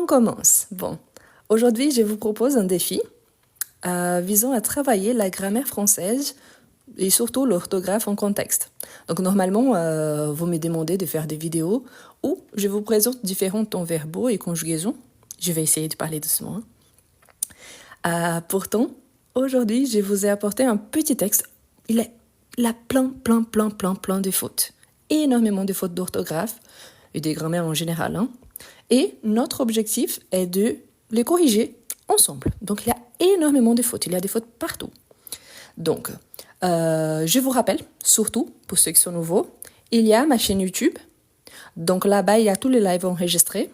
On commence. Bon, aujourd'hui, je vous propose un défi visant à travailler la grammaire française et surtout l'orthographe en contexte. Donc normalement, vous me demandez de faire des vidéos où je vous présente différents temps verbaux et conjugaisons. Je vais essayer de parler doucement. Pourtant, aujourd'hui, je vous ai apporté un petit texte. Il a plein de fautes. Énormément de fautes d'orthographe et de grammaire en général. Et notre objectif est de les corriger ensemble. Donc, il y a énormément de fautes. Il y a des fautes partout. Donc, je vous rappelle, surtout pour ceux qui sont nouveaux, il y a ma chaîne YouTube. Donc là-bas, il y a tous les lives enregistrés.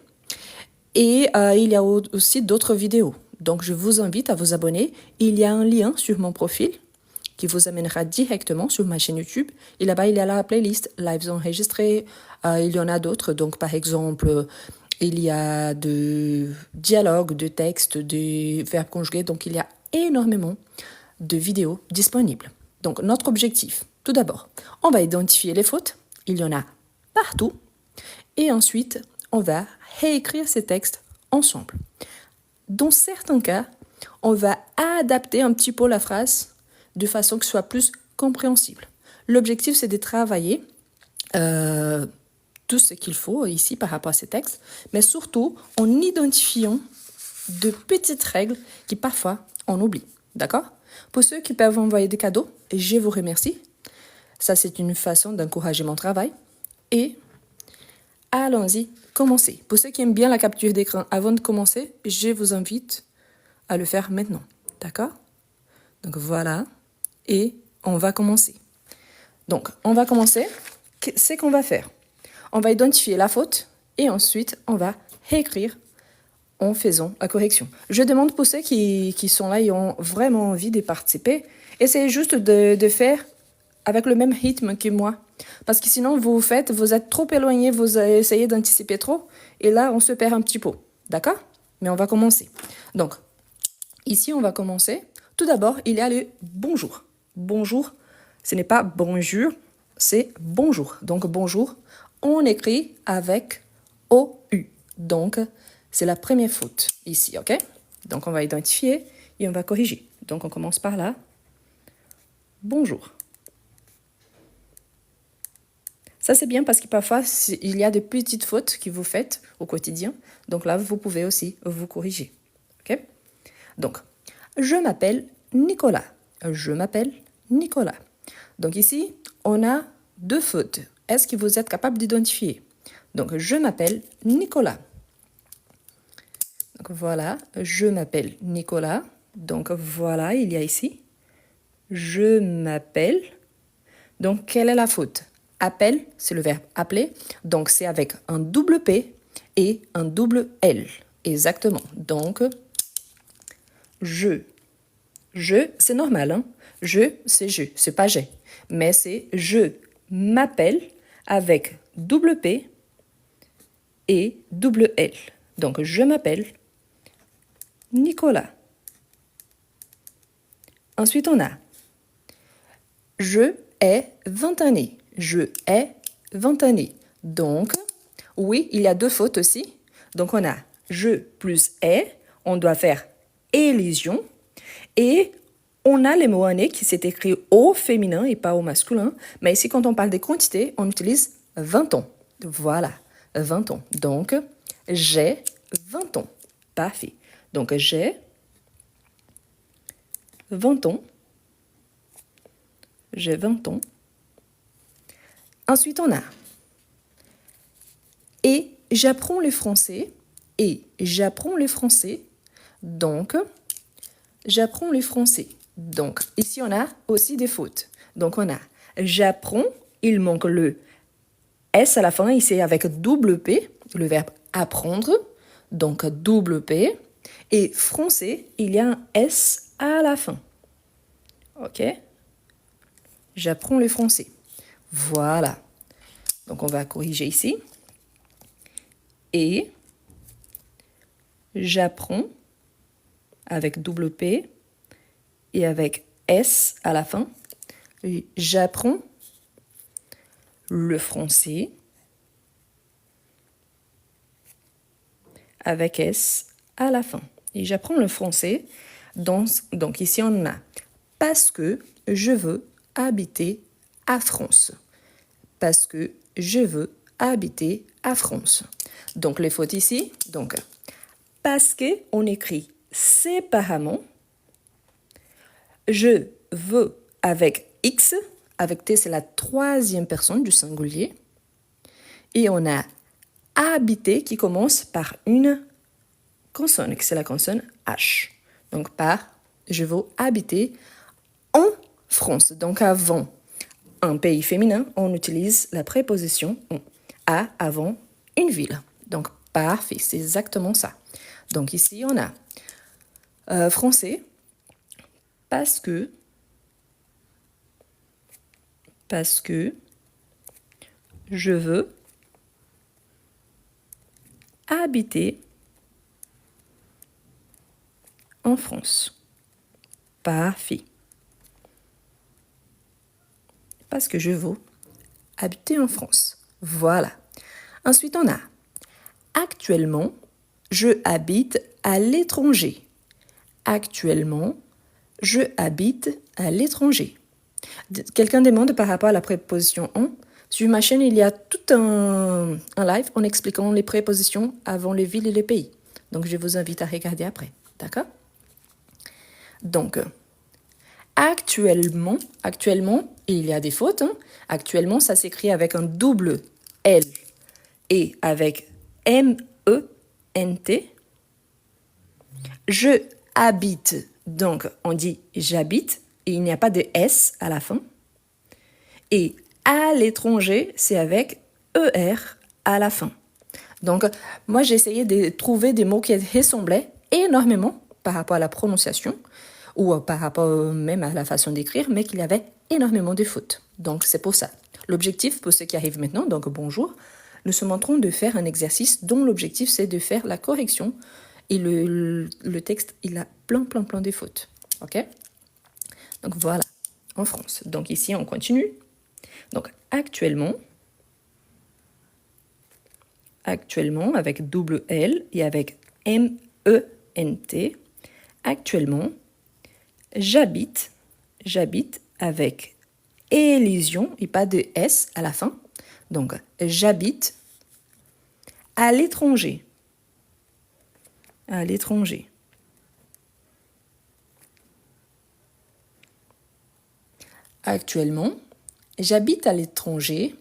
Et il y a aussi d'autres vidéos. Donc, je vous invite à vous abonner. Il y a un lien sur mon profil qui vous amènera directement sur ma chaîne YouTube. Et là-bas, il y a la playlist lives enregistrés. Il y en a d'autres. Donc, par exemple, il y a de dialogues, de textes, de verbes conjugués. Donc, il y a énormément de vidéos disponibles. Donc, notre objectif, tout d'abord, on va identifier les fautes. Il y en a partout. Et ensuite, on va réécrire ces textes ensemble. Dans certains cas, on va adapter un petit peu la phrase de façon que ce soit plus compréhensible. L'objectif, c'est de travailler tout ce qu'il faut ici par rapport à ces textes, mais surtout en identifiant de petites règles qui parfois on oublie. D'accord? Pour ceux qui peuvent envoyer des cadeaux, je vous remercie. Ça, c'est une façon d'encourager mon travail. Et allons-y, commencez. Pour ceux qui aiment bien la capture d'écran avant de commencer, je vous invite à le faire maintenant. D'accord? Donc voilà. Et on va commencer. Donc, on va commencer. C'est qu'on va faire. On va identifier la faute et ensuite, on va réécrire en faisant la correction. Je demande pour ceux qui sont là et ont vraiment envie de participer, essayez juste de faire avec le même rythme que moi. Parce que sinon, vous êtes trop éloigné, vous essayez d'anticiper trop, et là, on se perd un petit peu. D'accord? Mais on va commencer. Donc, ici, on va commencer. Tout d'abord, il y a le bonjour. Bonjour, ce n'est pas bonjour, c'est bonjour. Donc, bonjour, on écrit avec O-U. Donc, c'est la première faute ici, ok? Donc, on va identifier et on va corriger. Donc, on commence par là. Bonjour. Ça, c'est bien parce que parfois, il y a des petites fautes que vous faites au quotidien. Donc là, vous pouvez aussi vous corriger. Ok? Donc, je m'appelle Nicolas. Je m'appelle Nicolas. Donc ici, on a deux fautes. Est-ce que vous êtes capable d'identifier? Donc, je m'appelle Nicolas. Donc voilà, je m'appelle Nicolas. Donc voilà, il y a ici. Je m'appelle. Donc, quelle est la faute? Appelle, c'est le verbe appeler. Donc, c'est avec un double P et un double L. Exactement. Donc, je. Je, c'est normal. Hein? Je, c'est pas j'ai. Mais c'est je m'appelle avec double P et double L. Donc, je m'appelle Nicolas. Ensuite, on a je ai 20 années. Je ai 20 années. Donc, oui, il y a deux fautes aussi. Donc, on a je plus ai. On doit faire élision. Et on a les mots années qui s'est écrit au féminin et pas au masculin. Mais ici, quand on parle des quantités, on utilise 20 ans. Voilà, 20 ans. Donc, j'ai 20 ans. Parfait. Donc, j'ai 20 ans. J'ai 20 ans. Ensuite, on a et j'apprends le français. Et j'apprends le français. Donc, j'apprends le français. Donc, ici, on a aussi des fautes. Donc, on a j'apprends, il manque le S à la fin, ici avec double P, le verbe apprendre. Donc, double P. Et français, il y a un S à la fin. OK? J'apprends le français. Voilà. Donc, on va corriger ici. Et j'apprends avec double P et avec S à la fin. J'apprends le français avec S à la fin. Et j'apprends le français. Donc ici, on a parce que je veux habiter à France. Parce que je veux habiter à France. Donc, les fautes ici. Donc, parce qu'on écrit séparément. Je veux avec X. Avec T, c'est la troisième personne du singulier. Et on a habiter qui commence par une consonne, c'est la consonne H. Donc, par je veux habiter en France. Donc, avant un pays féminin, on utilise la préposition en à avant une ville. Donc, parfait, c'est exactement ça. Donc, ici, on a français parce que je veux habiter en France. Parfait. Parce que je veux habiter en France. Voilà. Ensuite, on a actuellement, je habite à l'étranger. Actuellement, je habite à l'étranger. Quelqu'un demande par rapport à la préposition en. Sur ma chaîne, il y a tout un live en expliquant les prépositions avant les villes et les pays. Donc, je vous invite à regarder après. D'accord? Donc, actuellement, il y a des fautes. Actuellement, ça s'écrit avec un double L et avec M-E-N-T. Je habite, donc on dit j'habite et il n'y a pas de S à la fin. Et à l'étranger, c'est avec ER à la fin. Donc, moi, j'ai essayé de trouver des mots qui ressemblaient énormément par rapport à la prononciation ou par rapport même à la façon d'écrire, mais qu'il y avait énormément de fautes. Donc, c'est pour ça. L'objectif, pour ceux qui arrivent maintenant, donc bonjour, nous sommes en train de faire un exercice dont l'objectif, c'est de faire la correction. Et le texte, il a plein de fautes. OK? Donc, voilà, en France. Donc, ici, on continue. Donc, actuellement, avec double L et avec M-E-N-T, actuellement, j'habite avec élision et pas de S à la fin. Donc, j'habite à l'étranger. À l'étranger. Actuellement, j'habite à l'étranger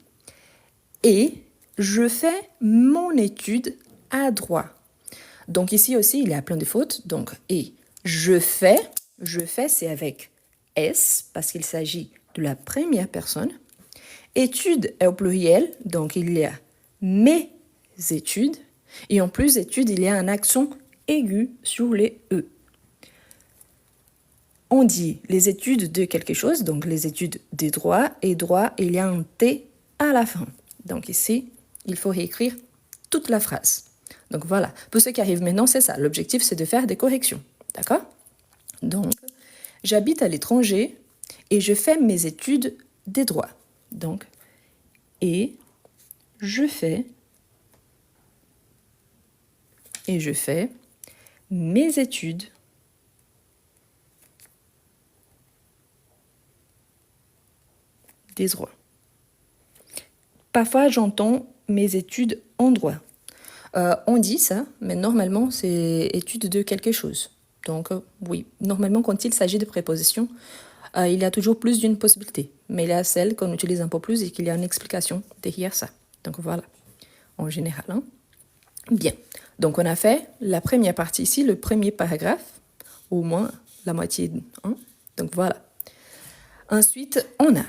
et je fais mon étude à droit. Donc ici aussi, il y a plein de fautes. Donc, et je fais, c'est avec S parce qu'il s'agit de la première personne. Études est au pluriel, donc il y a mes études. Et en plus, études, il y a un accent aigu sur les E. On dit les études de quelque chose, donc les études des droits, et droit, il y a un T à la fin. Donc ici, il faut réécrire toute la phrase. Donc voilà, pour ceux qui arrivent maintenant, c'est ça. L'objectif, c'est de faire des corrections. D'accord? Donc, j'habite à l'étranger et je fais mes études des droits. Donc, et je fais mes études des droits. Parfois, j'entends mes études en droit. On dit ça, mais normalement, c'est étude de quelque chose. Donc, oui, normalement, quand il s'agit de prépositions, il y a toujours plus d'une possibilité. Mais il y a celle qu'on utilise un peu plus et qu'il y a une explication derrière ça. Donc, voilà, en général. Hein. Bien, donc on a fait la première partie ici, le premier paragraphe, au moins la moitié. Hein. Donc, voilà. Ensuite, on a,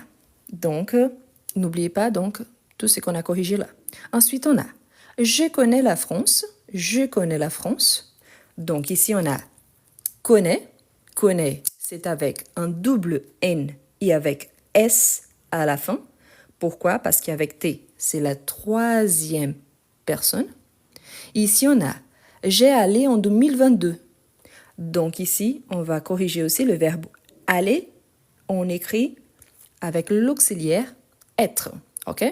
donc, n'oubliez pas donc tout ce qu'on a corrigé là. Ensuite, on a je connais la France. Donc ici, on a connaît. Connaît, c'est avec un double N et avec S à la fin. Pourquoi? Parce qu'avec T, c'est la troisième personne. Ici, on a j'ai allé en 2022. Donc ici, on va corriger aussi le verbe aller. On écrit avec l'auxiliaire être. OK?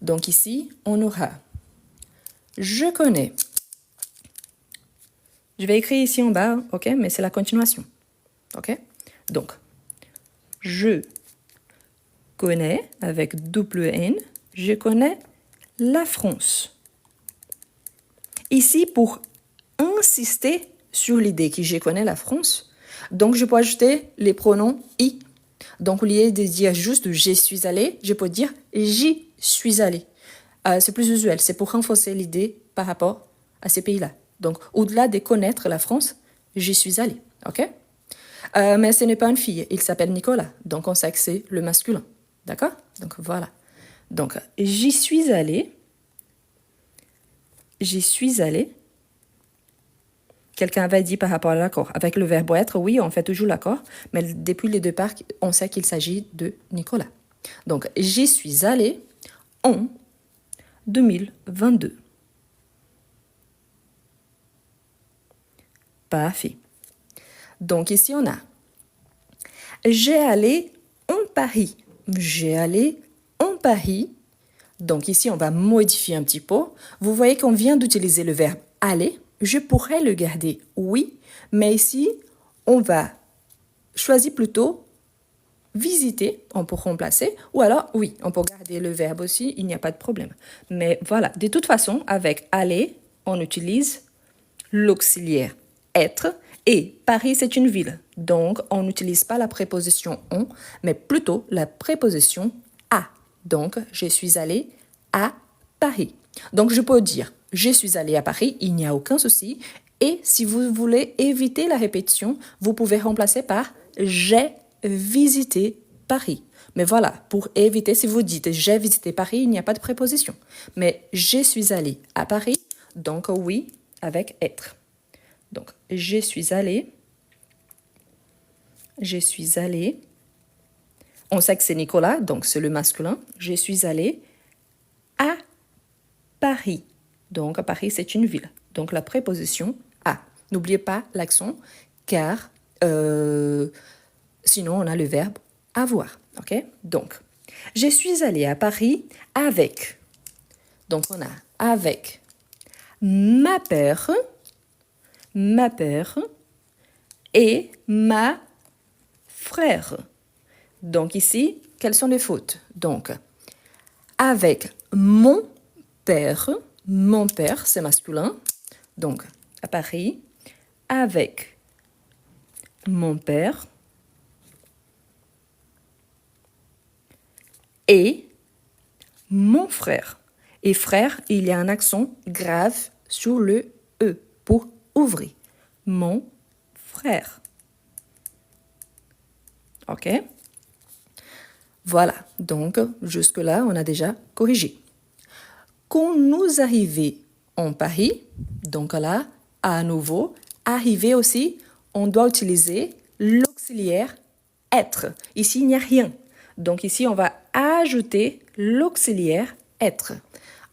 Donc ici, on aura je connais Je vais écrire ici en bas, ok, mais c'est la continuation. Ok? Donc, je connais, avec double N, je connais la France. Ici, pour insister sur l'idée que je connais la France, donc je peux ajouter les pronoms I. Donc, au lieu de dire juste je suis allé, je peux dire j'y suis allé. C'est plus usuel, c'est pour renforcer l'idée par rapport à ces pays-là. Donc, au-delà de connaître la France, j'y suis allé. Ok? Mais ce n'est pas une fille, il s'appelle Nicolas. Donc, on sait que c'est le masculin. D'accord? Donc, voilà. Donc, j'y suis allé. J'y suis allé. Quelqu'un avait dit par rapport à l'accord. Avec le verbe être, oui, on fait toujours l'accord, mais depuis les deux parts, on sait qu'il s'agit de Nicolas. Donc, j'y suis allé en 2022. Parfait. Donc, ici, on a j'ai allé en Paris. J'ai allé en Paris. Donc, ici, on va modifier un petit peu. Vous voyez qu'on vient d'utiliser le verbe aller. Je pourrais le garder, oui, mais ici, on va choisir plutôt visiter, on peut remplacer, ou alors, oui, on peut garder le verbe aussi, il n'y a pas de problème. Mais voilà, de toute façon, avec aller, on utilise l'auxiliaire être, et Paris, c'est une ville. Donc, on n'utilise pas la préposition on, mais plutôt la préposition à. Donc, je suis allé à Paris. Donc, je peux dire je suis allé à Paris, il n'y a aucun souci. Et si vous voulez éviter la répétition, vous pouvez remplacer par j'ai visité Paris. Mais voilà, pour éviter, si vous dites j'ai visité Paris, il n'y a pas de préposition. Mais je suis allé à Paris, donc oui, avec être. Donc, je suis allé. On sait que c'est Nicolas, donc c'est le masculin. Je suis allé à Paris. Donc, à Paris, c'est une ville. Donc, la préposition à. N'oubliez pas l'accent, car sinon, on a le verbe avoir. OK? Donc, je suis allé à Paris avec. Donc, on a avec ma mère et ma frère. Donc, ici, quelles sont les fautes? Donc, avec mon père, c'est masculin. Donc, à Paris, avec mon père et mon frère. Et frère, il y a un accent grave sur le E pour ouvrir. Mon frère. OK? Voilà. Donc, jusque-là, on a déjà corrigé. Quand nous arrivons en Paris, donc là, à nouveau, arriver aussi, on doit utiliser l'auxiliaire être. Ici, il n'y a rien. Donc ici, on va ajouter l'auxiliaire être.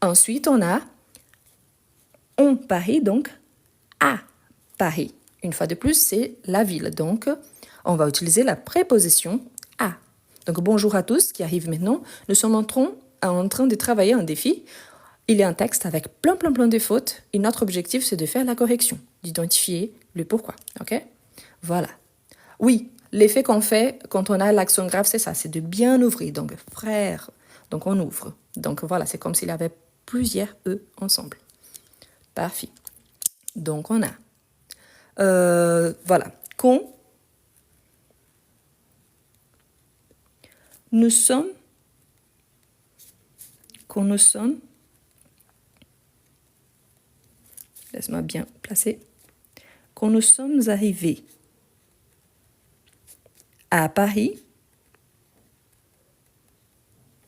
Ensuite, on a en Paris, donc à Paris. Une fois de plus, c'est la ville. Donc, on va utiliser la préposition à. Donc, bonjour à tous qui arrivent maintenant. Nous sommes en train de travailler un défi. Il y a un texte avec plein de fautes et notre objectif, c'est de faire la correction, d'identifier le pourquoi. OK? Voilà. Oui, l'effet qu'on fait quand on a l'accent grave, c'est ça, c'est de bien ouvrir. Donc, frère, donc on ouvre. Donc, voilà, c'est comme s'il y avait plusieurs E ensemble. Parfait. Donc, on a, voilà, quand nous sommes, laisse-moi bien placer, quand nous sommes arrivés à Paris,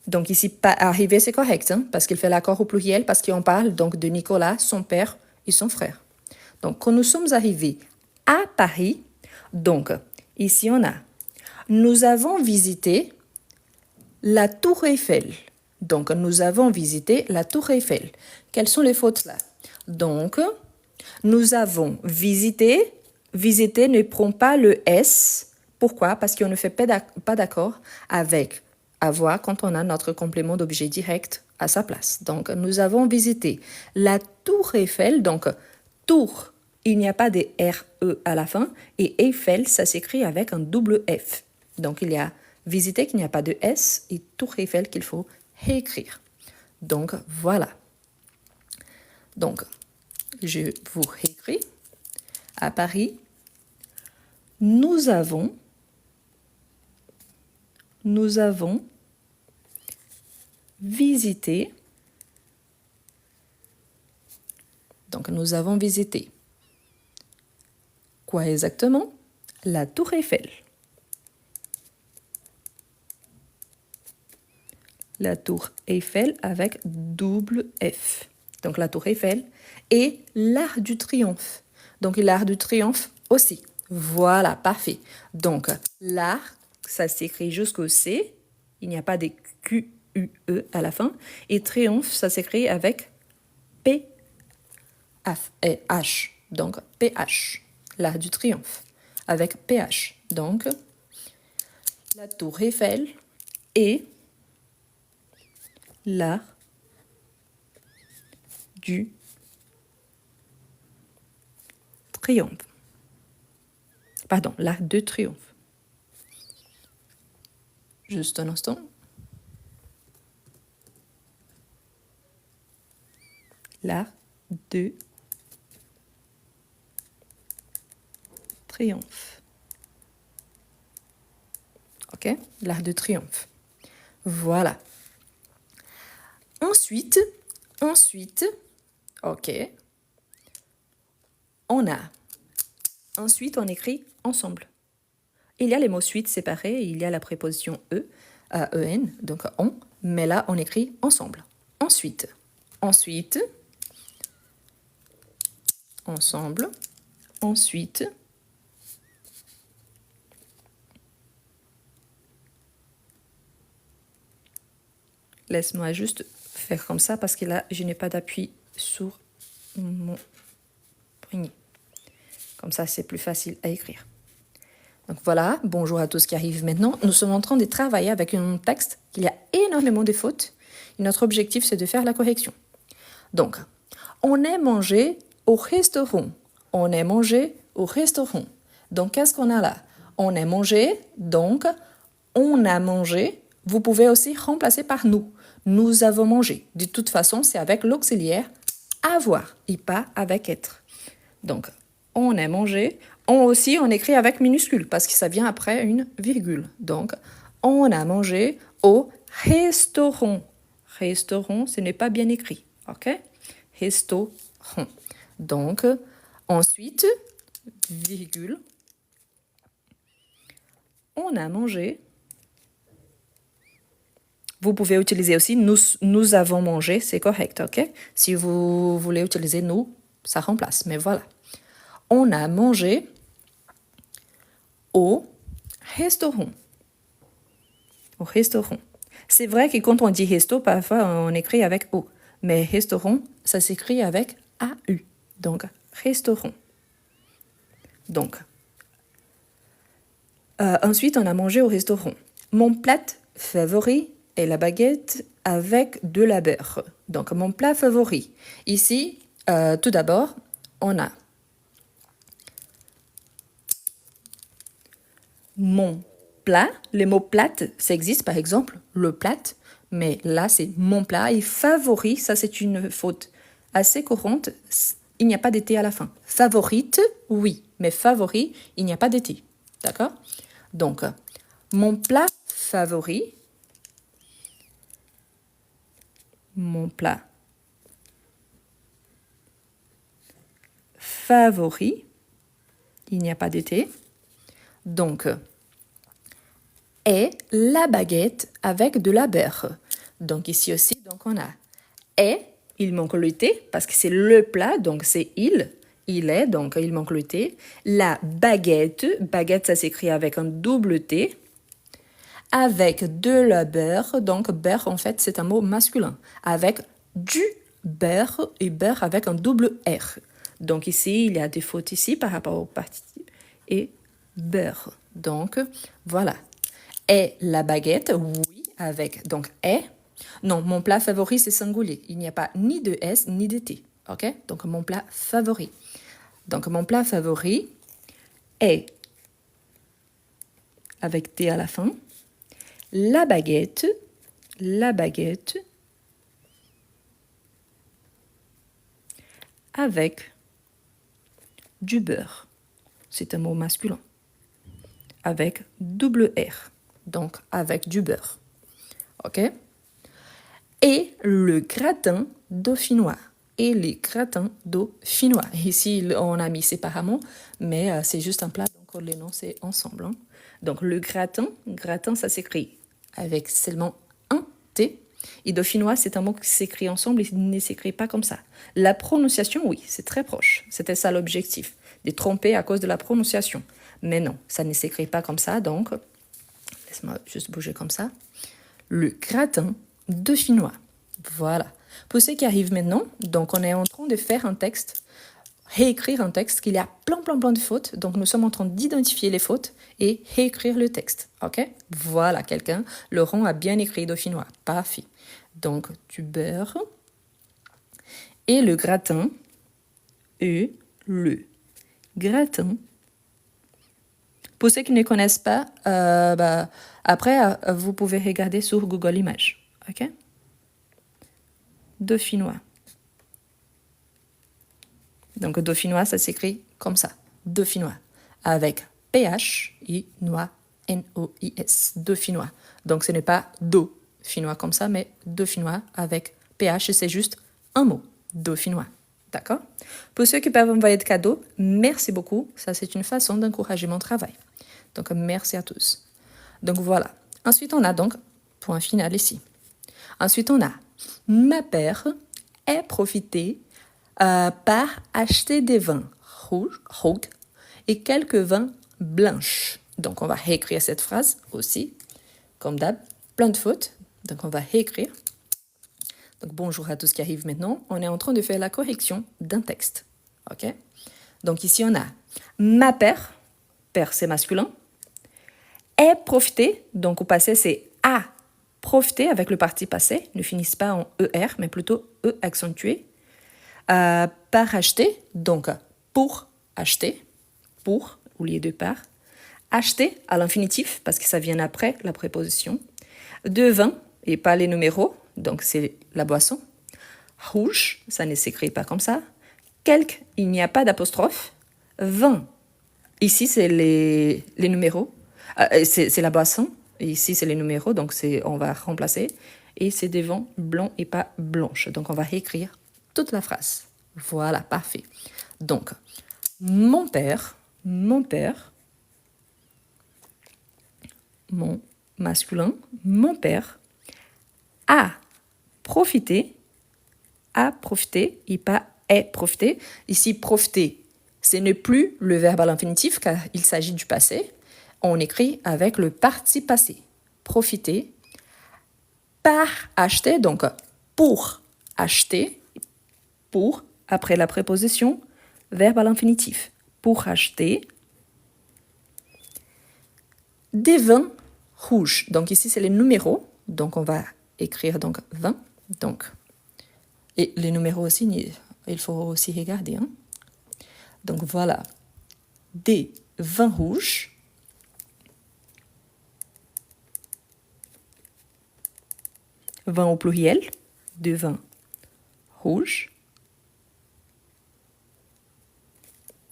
donc ici, pas arrivé, c'est correct, hein, parce qu'il fait l'accord au pluriel, parce qu'on parle donc de Nicolas, son père et son frère. Donc, quand nous sommes arrivés à Paris, donc ici on a, nous avons visité la Tour Eiffel. Donc, nous avons visité la Tour Eiffel. Quelles sont les fautes là? Donc, nous avons visité. Visiter ne prend pas le S. Pourquoi? Parce qu'on ne fait pas d'accord avec avoir quand on a notre complément d'objet direct à sa place. Donc, nous avons visité la Tour Eiffel. Donc, tour il n'y a pas de R-E à la fin. Et Eiffel, ça s'écrit avec un double F. Donc, il y a visiter qu'il n'y a pas de S et Tour Eiffel qu'il faut réécrire. Donc, voilà. Donc, je vous réécris. À Paris, nous avons visité. Donc, nous avons visité quoi exactement? La Tour Eiffel. La Tour Eiffel avec double F. Donc, la Tour Eiffel et l'Arc du Triomphe. Donc, l'Arc du Triomphe aussi. Voilà, parfait. Donc, l'Arc, ça s'écrit jusqu'au C. Il n'y a pas de Q-U-E à la fin. Et Triomphe, ça s'écrit avec P et H. Donc, PH. L'Arc du Triomphe. Avec PH. Donc, la Tour Eiffel et l'Arc du Triomphe. Pardon, l'Arc de Triomphe. Juste un instant. L'Arc de Triomphe. Ok? L'Arc de Triomphe. Voilà. Ensuite, ok, ensuite on écrit ensemble. Il y a les mots suite séparés, il y a la préposition E, EN, donc on, mais là on écrit ensemble. Ensuite, ensemble, ensuite, laisse-moi juste faire comme ça parce que là, je n'ai pas d'appui sur mon poignet. Comme ça, c'est plus facile à écrire. Donc voilà, bonjour à tous qui arrivent maintenant. Nous sommes en train de travailler avec un texte qu'il y a énormément de fautes. Et notre objectif, c'est de faire la correction. Donc, on est mangé au restaurant. On est mangé au restaurant. Donc, qu'est-ce qu'on a là? On est mangé, donc, on a mangé. Vous pouvez aussi remplacer par nous. Nous avons mangé. De toute façon, c'est avec l'auxiliaire avoir et pas avec être. Donc, on a mangé. On aussi, on écrit avec minuscule parce que ça vient après une virgule. Donc, on a mangé au restaurant. Restaurant, ce n'est pas bien écrit. OK? Restaurant. Donc, ensuite, virgule. On a mangé. Vous pouvez utiliser aussi nous avons mangé, c'est correct, ok? Si vous voulez utiliser nous, ça remplace, mais voilà. On a mangé au restaurant. Au restaurant. C'est vrai que quand on dit resto, parfois on écrit avec O, mais restaurant, ça s'écrit avec AU. Donc, restaurant. Donc, ensuite, on a mangé au restaurant. Mon plat favori est la baguette avec de la beurre. Donc, mon plat favori. Ici, tout d'abord, on a mon plat. Les mots plate, ça existe, par exemple, le plat. Mais là, c'est mon plat. Et favori, ça, c'est une faute assez courante. Il n'y a pas de T à la fin. Favorite, oui. Mais favori, il n'y a pas de T. D'accord? Donc, mon plat favori. Mon plat favori, il n'y a pas de T. Donc, est la baguette avec de la beurre. Donc, ici aussi, donc on a est, il manque le T parce que c'est le plat, donc c'est il est, donc il manque le T. La baguette, baguette, ça s'écrit avec un double T. Avec de la beurre, donc beurre en fait c'est un mot masculin, avec du beurre et beurre avec un double R. Donc ici il y a des fautes ici par rapport au participe et beurre. Donc voilà. Et la baguette, oui, avec donc est. Non, mon plat favori c'est singulier. Il n'y a pas ni de S ni de T. Ok? Donc mon plat favori. Donc, mon plat favori est, avec T à la fin, la baguette, avec du beurre. C'est un mot masculin. Avec double R. Donc, avec du beurre. OK? Et le gratin dauphinois. Et les gratins dauphinois. Ici, on a mis séparément, mais c'est juste un plat, donc les noms, c'est ensemble. Hein. Donc, le gratin, ça s'écrit avec seulement un T. Et dauphinois, c'est un mot qui s'écrit ensemble, il ne s'écrit pas comme ça. La prononciation, oui, c'est très proche. C'était ça l'objectif, de tromper à cause de la prononciation. Mais non, ça ne s'écrit pas comme ça, donc, laisse-moi juste bouger comme ça. Le gratin dauphinois. Voilà. Pour ceux qui arrivent maintenant, donc on est en train de faire un texte, réécrire un texte, qu'il y a plein de fautes. Donc nous sommes en train d'identifier les fautes et réécrire le texte. OK? Voilà, quelqu'un. Laurent a bien écrit dauphinois. Parfait. Donc du beurre et le gratin. Et le gratin. Pour ceux qui ne connaissent pas, après, vous pouvez regarder sur Google Images. OK? Dauphinois. Donc, dauphinois, ça s'écrit comme ça. Dauphinois. Avec PH et noix, N-O-I-S. Dauphinois. Donc, ce n'est pas dauphinois comme ça, mais dauphinois avec PH, c'est juste un mot. Dauphinois. D'accord? Pour ceux qui peuvent envoyer de cadeaux, merci beaucoup. Ça, c'est une façon d'encourager mon travail. Donc, merci à tous. Donc, voilà. Ensuite, on a donc, point final ici. Ensuite, on a ma père est profité par acheter des vins rouges et quelques vins blanches. Donc, on va réécrire cette phrase aussi, comme d'hab, plein de fautes. Donc, on va réécrire. Donc, bonjour à tous qui arrivent maintenant. On est en train de faire la correction d'un texte. OK? Donc, ici, on a ma père c'est masculin, est profité, donc au passé, c'est a profiter avec le parti passé, ne finissent pas en ER, mais plutôt E accentué. Par acheter, donc pour acheter, pour, au lieu de par. Acheter à l'infinitif, parce que ça vient après la préposition. De vin, et pas les numéros, donc c'est la boisson. Rouge, ça ne s'écrit pas comme ça. Quelque, il n'y a pas d'apostrophe. Vin, ici c'est les numéros, c'est la boisson. Ici, c'est les numéros, donc on va remplacer. Et c'est des vins blancs et pas blanches. Donc, on va réécrire toute la phrase. Voilà, parfait. Donc, mon père, mon masculin, mon père a profité et pas est profité. Ici, profiter, ce n'est plus le verbe à l'infinitif car il s'agit du passé. On écrit avec le participe passé. Profiter. Par acheter, donc pour acheter, pour, après la préposition, verbe à l'infinitif. Pour acheter des vins rouges. Donc ici, c'est les numéros. Donc on va écrire donc 20. Donc, et les numéros aussi, il faut aussi regarder. Hein. Donc voilà, des vins rouges. Vin au pluriel, de vin rouge.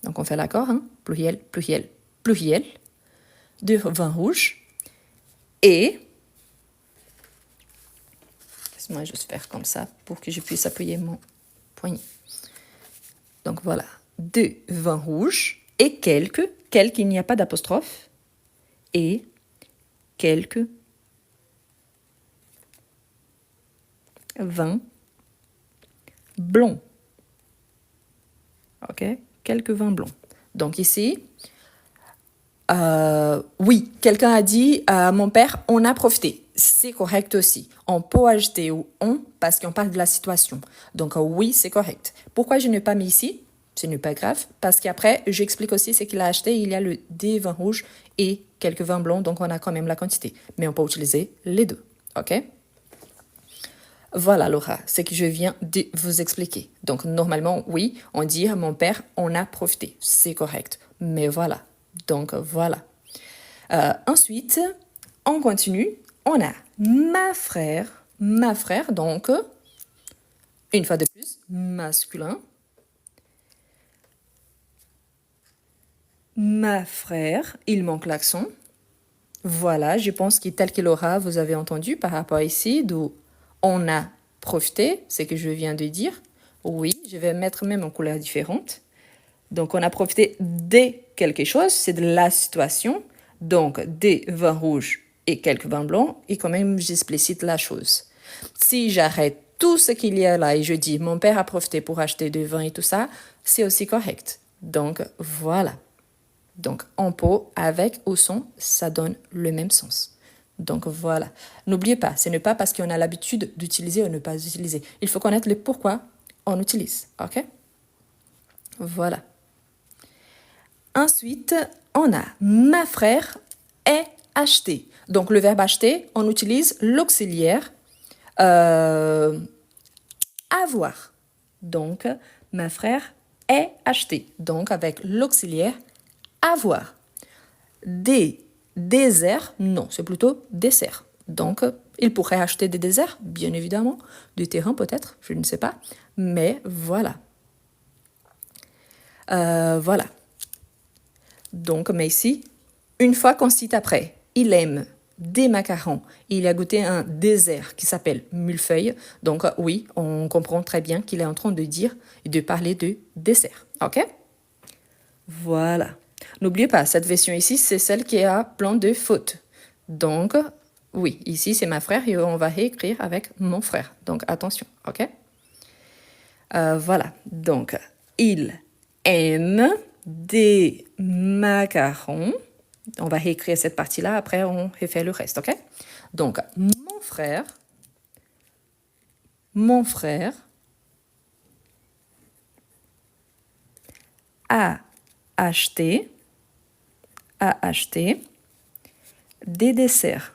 Donc on fait l'accord, hein? Pluriel, de vin rouge. Et, laisse-moi juste faire comme ça pour que je puisse appuyer mon poignet. Donc voilà, de vin rouge et quelques, il n'y a pas d'apostrophe, et quelques vins blonds. OK? Quelques vins blonds. Donc ici, oui, quelqu'un a dit, mon père, on a profité. C'est correct aussi. On peut ajouter ou on parce qu'on parle de la situation. Donc oui, c'est correct. Pourquoi je n'ai pas mis ici? Ce n'est pas grave. Parce qu'après, j'explique aussi ce qu'il a acheté. Il y a des vins rouges et quelques vins blonds. Donc on a quand même la quantité. Mais on peut utiliser les deux. OK? Voilà, Laura, ce que je viens de vous expliquer. Donc, normalement, oui, on dit mon père en a profité. C'est correct. Mais voilà. Donc, voilà. Ensuite, on continue. On a ma frère. Ma frère, donc, une fois de plus, masculin. Ma frère, il manque l'accent. Voilà, je pense que tel qu'il aura, vous avez entendu par rapport ici, d'où on a profité, c'est que je viens de dire. Oui, je vais mettre même en couleur différente. Donc, on a profité de quelque chose, c'est de la situation. Donc, des vins rouges et quelques vins blancs, et quand même, j'explicite la chose. Si j'arrête tout ce qu'il y a là et je dis, mon père a profité pour acheter du vin et tout ça, c'est aussi correct. Donc, voilà. Donc, en pot, avec ou sans, ça donne le même sens. Donc, voilà. N'oubliez pas, ce n'est pas parce qu'on a l'habitude d'utiliser ou ne pas utiliser. Il faut connaître le pourquoi on utilise. OK? Voilà. Ensuite, on a ma frère est acheté. Donc, le verbe acheter, on utilise l'auxiliaire avoir. Donc, ma frère est acheté. Donc, avec l'auxiliaire avoir. Des déserts, non, c'est plutôt dessert. Donc, il pourrait acheter des déserts, bien évidemment, du terrain peut-être, je ne sais pas, mais voilà. Voilà. Donc, mais ici, une fois qu'on cite après, il aime des macarons, il a goûté un dessert qui s'appelle millefeuille. Donc, oui, on comprend très bien qu'il est en train de dire et de parler de dessert. OK? Voilà. N'oubliez pas, cette version ici, c'est celle qui a plein de fautes. Donc, oui, ici, c'est ma frère et on va réécrire avec mon frère. Donc, attention, OK? Voilà. Donc, il aime des macarons. On va réécrire cette partie-là, après on refait le reste, OK? Donc, mon frère a acheté des desserts.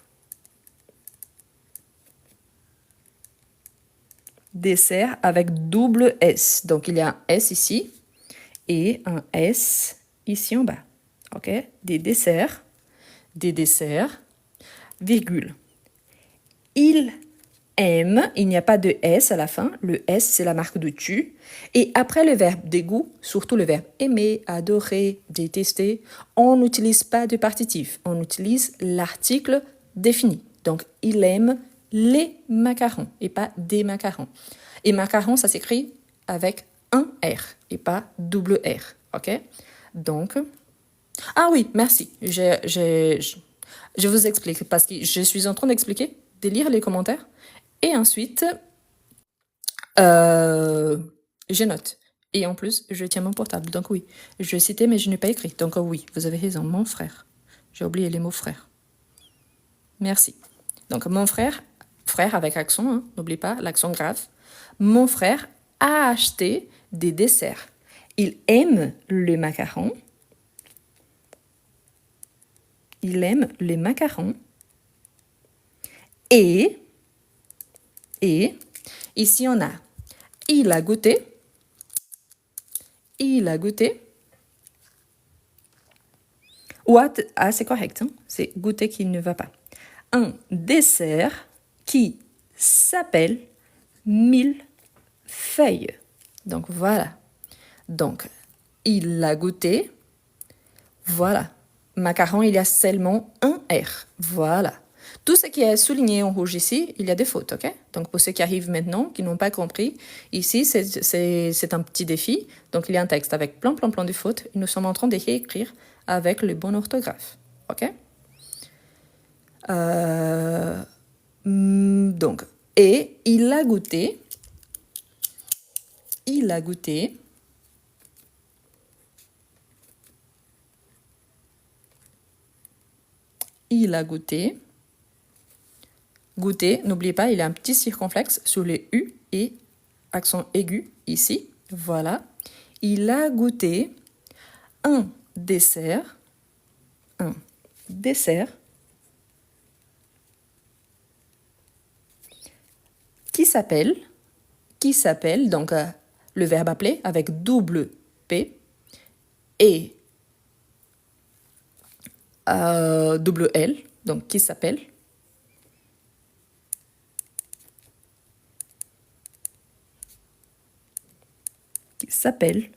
Dessert avec double S. Donc, il y a un S ici et un S ici en bas. OK? Des desserts, virgule. Il aime, il n'y a pas de S à la fin. Le S, c'est la marque de tu. Et après le verbe dégoût, surtout le verbe aimer, adorer, détester, on n'utilise pas de partitif. On utilise l'article défini. Donc, il aime les macarons et pas des macarons. Et macarons, ça s'écrit avec un R et pas double R. OK? Donc, ah oui, merci. Je vous explique parce que je suis en train d'expliquer, de lire les commentaires et ensuite, euh, je note. Et en plus, je tiens mon portable. Donc oui, je citais, mais je n'ai pas écrit. Donc oui, vous avez raison, mon frère. J'ai oublié les mots frère. Merci. Donc mon frère, frère avec accent, hein, n'oublie pas l'accent grave. Mon frère a acheté des desserts. Il aime le macaron. Il aime les macarons. Et ici on a il a goûté. Il a goûté. Ou c'est correct, hein? C'est goûter qui ne va pas. Un dessert qui s'appelle millefeuille. Donc voilà. Donc, il a goûté. Voilà. Macaron, il y a seulement un R. Voilà. Tout ce qui est souligné en rouge ici, il y a des fautes, OK? Donc, pour ceux qui arrivent maintenant, qui n'ont pas compris, ici, c'est un petit défi. Donc, il y a un texte avec plein de fautes. Nous sommes en train de réécrire avec le bon orthographe, OK? Donc, et il a goûté. Il a goûté. Il a goûté. Goûter, n'oubliez pas, il y a un petit circonflexe sur les U et accent aigu ici. Voilà. Il a goûté un dessert. Un dessert qui s'appelle, donc le verbe appeler avec double P et double L, donc qui s'appelle. Qui s'appelle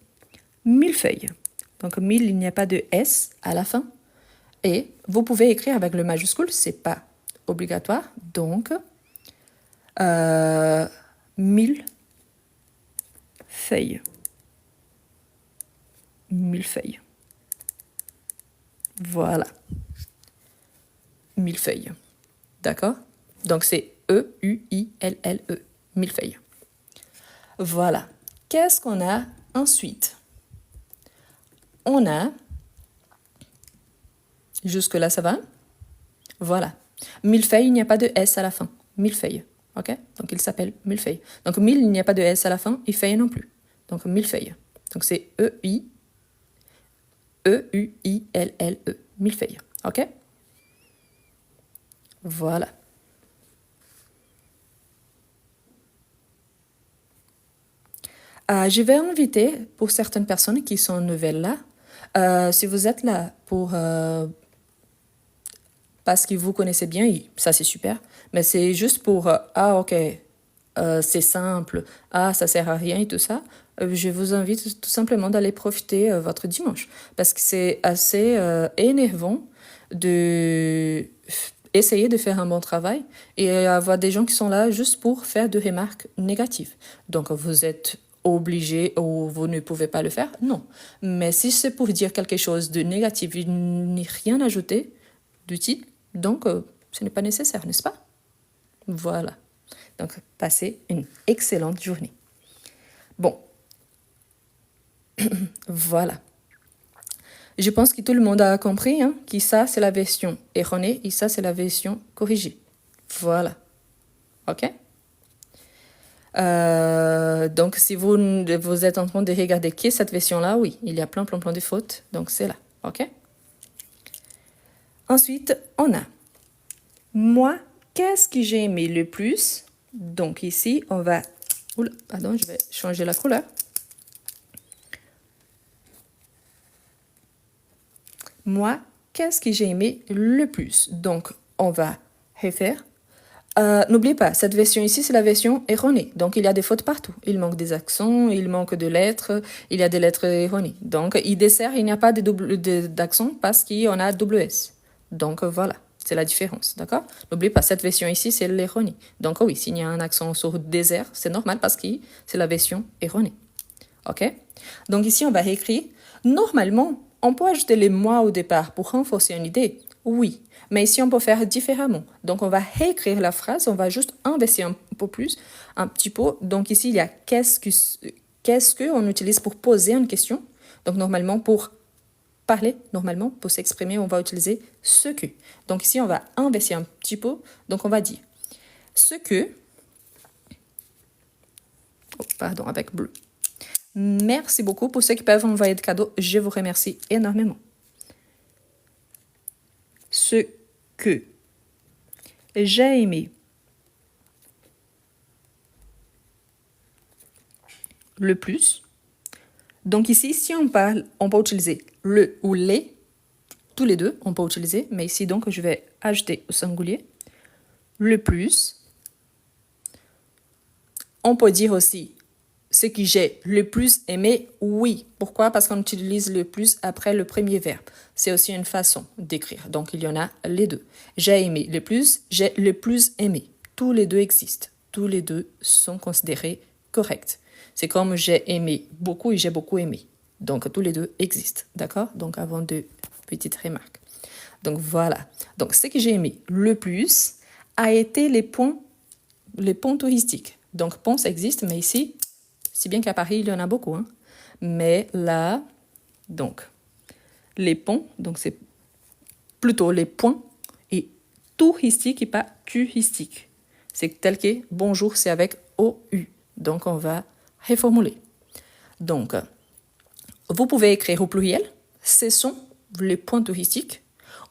millefeuille. Donc mille, il n'y a pas de S à la fin. Et vous pouvez écrire avec le majuscule, c'est pas obligatoire. Donc, mille feuilles. Millefeuille. Voilà. Millefeuille. D'accord? Donc, c'est E-U-I-L-L-E. Millefeuille. Voilà. Qu'est-ce qu'on a ensuite? On a... Jusque-là, ça va? Voilà. Millefeuille, il n'y a pas de S à la fin. Millefeuille. OK? Donc, il s'appelle millefeuille. Donc, mille, il n'y a pas de S à la fin et feuille non plus. Donc, millefeuille. Donc, c'est E-U-I-L-L-E. Millefeuille. OK? Voilà. Je vais inviter, pour certaines personnes qui sont nouvelles là, si vous êtes là pour... parce que vous connaissez bien, ça c'est super, mais c'est juste pour, ok, c'est simple, ça sert à rien et tout ça, je vous invite tout simplement d'aller profiter votre dimanche, parce que c'est assez énervant de essayer de faire un bon travail et avoir des gens qui sont là juste pour faire des remarques négatives. Donc vous êtes obligé ou vous ne pouvez pas le faire, non. Mais si c'est pour dire quelque chose de négatif, il n'y a rien ajouté d'utile, donc ce n'est pas nécessaire, n'est-ce pas? Voilà. Donc, passez une excellente journée. Bon. Voilà. Je pense que tout le monde a compris que ça, c'est la version erronée et ça, c'est la version corrigée. Voilà. OK? Donc, si vous êtes en train de regarder qui est cette version-là, oui, il y a plein de fautes. Donc, c'est là. OK? Ensuite, on a moi, qu'est-ce que j'ai aimé le plus? Donc ici, on va... Oula, pardon, je vais changer la couleur. Moi, qu'est-ce que j'ai aimé le plus? Donc, on va refaire. N'oubliez pas, cette version ici, c'est la version erronée. Donc, il y a des fautes partout. Il manque des accents, il manque de lettres, il y a des lettres erronées. Donc, il dessert, il n'y a pas d'accent parce qu'on a double S. Donc, voilà. C'est la différence, d'accord? N'oubliez pas, cette version ici, c'est l'erronée. Donc, oui, s'il y a un accent sur désert, c'est normal parce que c'est la version erronée. OK? Donc, ici, on va réécrire. Normalement, on peut ajouter les mois au départ pour renforcer une idée. Oui, mais ici, on peut faire différemment. Donc, on va réécrire la phrase, on va juste inverser un peu plus, un petit peu. Donc, ici, il y a qu'est-ce que on utilise pour poser une question. Donc, normalement, pour parler, normalement, pour s'exprimer, on va utiliser ce que. Donc ici, on va inverser un petit peu. Donc, on va dire ce que... Oh, pardon, avec bleu. Merci beaucoup pour ceux qui peuvent envoyer des cadeaux. Je vous remercie énormément. Ce que j'ai aimé le plus. Donc ici, si on parle, on peut utiliser le ou les. Tous les deux, on peut utiliser. Mais ici, donc, je vais ajouter au singulier. Le plus. On peut dire aussi ce que j'ai le plus aimé, oui. Pourquoi? Parce qu'on utilise le plus après le premier verbe. C'est aussi une façon d'écrire. Donc, il y en a les deux. J'ai aimé le plus, j'ai le plus aimé. Tous les deux existent. Tous les deux sont considérés corrects. C'est comme j'ai aimé beaucoup et j'ai beaucoup aimé. Donc, tous les deux existent. D'accord? Donc, avant de petites remarques. Donc, voilà. Donc, ce que j'ai aimé le plus a été les ponts touristiques. Donc, pont, ça existe, mais ici, si bien qu'à Paris, il y en a beaucoup. Mais là, donc, les ponts, donc c'est plutôt les points, et touristique et pas touristique. C'est tel que bonjour, c'est avec OU. Donc, on va reformuler. Donc, vous pouvez écrire au pluriel, ce sont les points touristiques,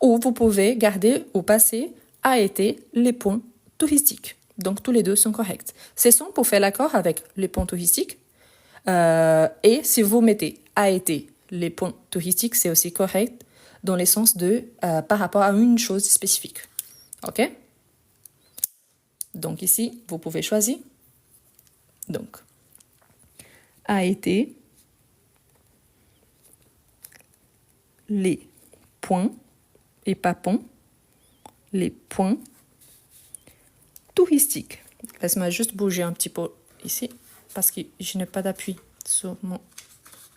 ou vous pouvez garder au passé a été les points touristiques. Donc, tous les deux sont corrects. Ce sont pour faire l'accord avec les points touristiques. Et si vous mettez a été, les points touristiques, c'est aussi correct dans le sens de par rapport à une chose spécifique. OK? Donc, ici, vous pouvez choisir. Donc, a été les points, et pas ponts, les points touristiques. Laisse-moi juste bouger un petit peu ici, parce que je n'ai pas d'appui sur mon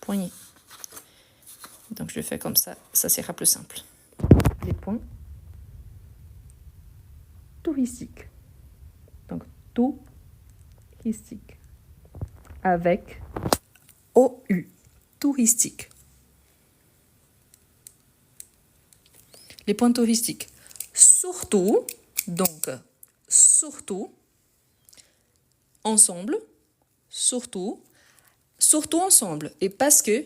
poignet. Donc, je le fais comme ça sera plus simple. Les points touristiques. Donc, touristique. Avec OU, touristique. Les points touristiques. Surtout, donc, surtout, ensemble, surtout ensemble. Et parce que,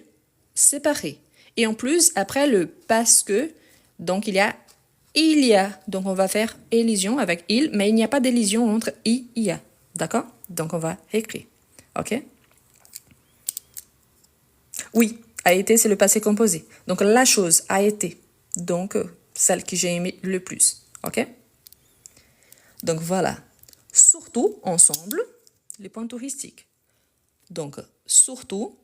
séparé. Et en plus, après le parce que, donc il y a. Donc on va faire élision avec il, mais il n'y a pas d'élision entre il et y a. D'accord? Donc on va écrire. OK? Oui, a été, c'est le passé composé. Donc la chose a été. Donc celle que j'ai aimée le plus. OK? Donc voilà. Surtout, ensemble, les points touristiques. Donc surtout,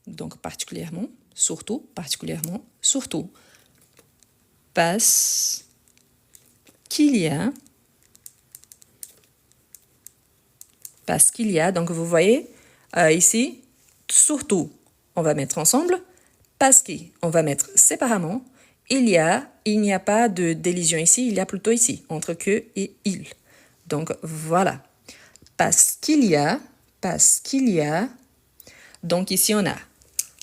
donc particulièrement, surtout, particulièrement, surtout. Parce qu'il y a, donc vous voyez ici, surtout, on va mettre ensemble, parce qu'on va mettre séparément, il n'y a pas de délision ici, il y a plutôt ici, entre que et il. Donc voilà, parce qu'il y a, donc ici on a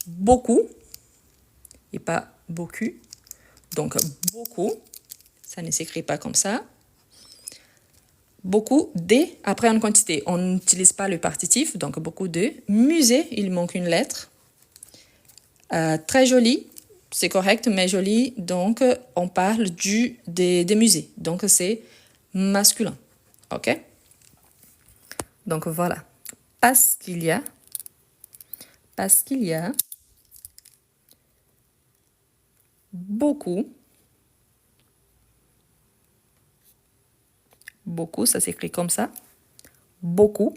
beaucoup, et pas beaucoup, donc beaucoup, ça ne s'écrit pas comme ça. Beaucoup de, après en quantité, on n'utilise pas le partitif, donc beaucoup de. Musée, il manque une lettre. Très joli, c'est correct, mais joli, donc on parle des musées. Donc c'est masculin. OK? Donc voilà. Parce qu'il y a beaucoup, ça s'écrit comme ça, beaucoup,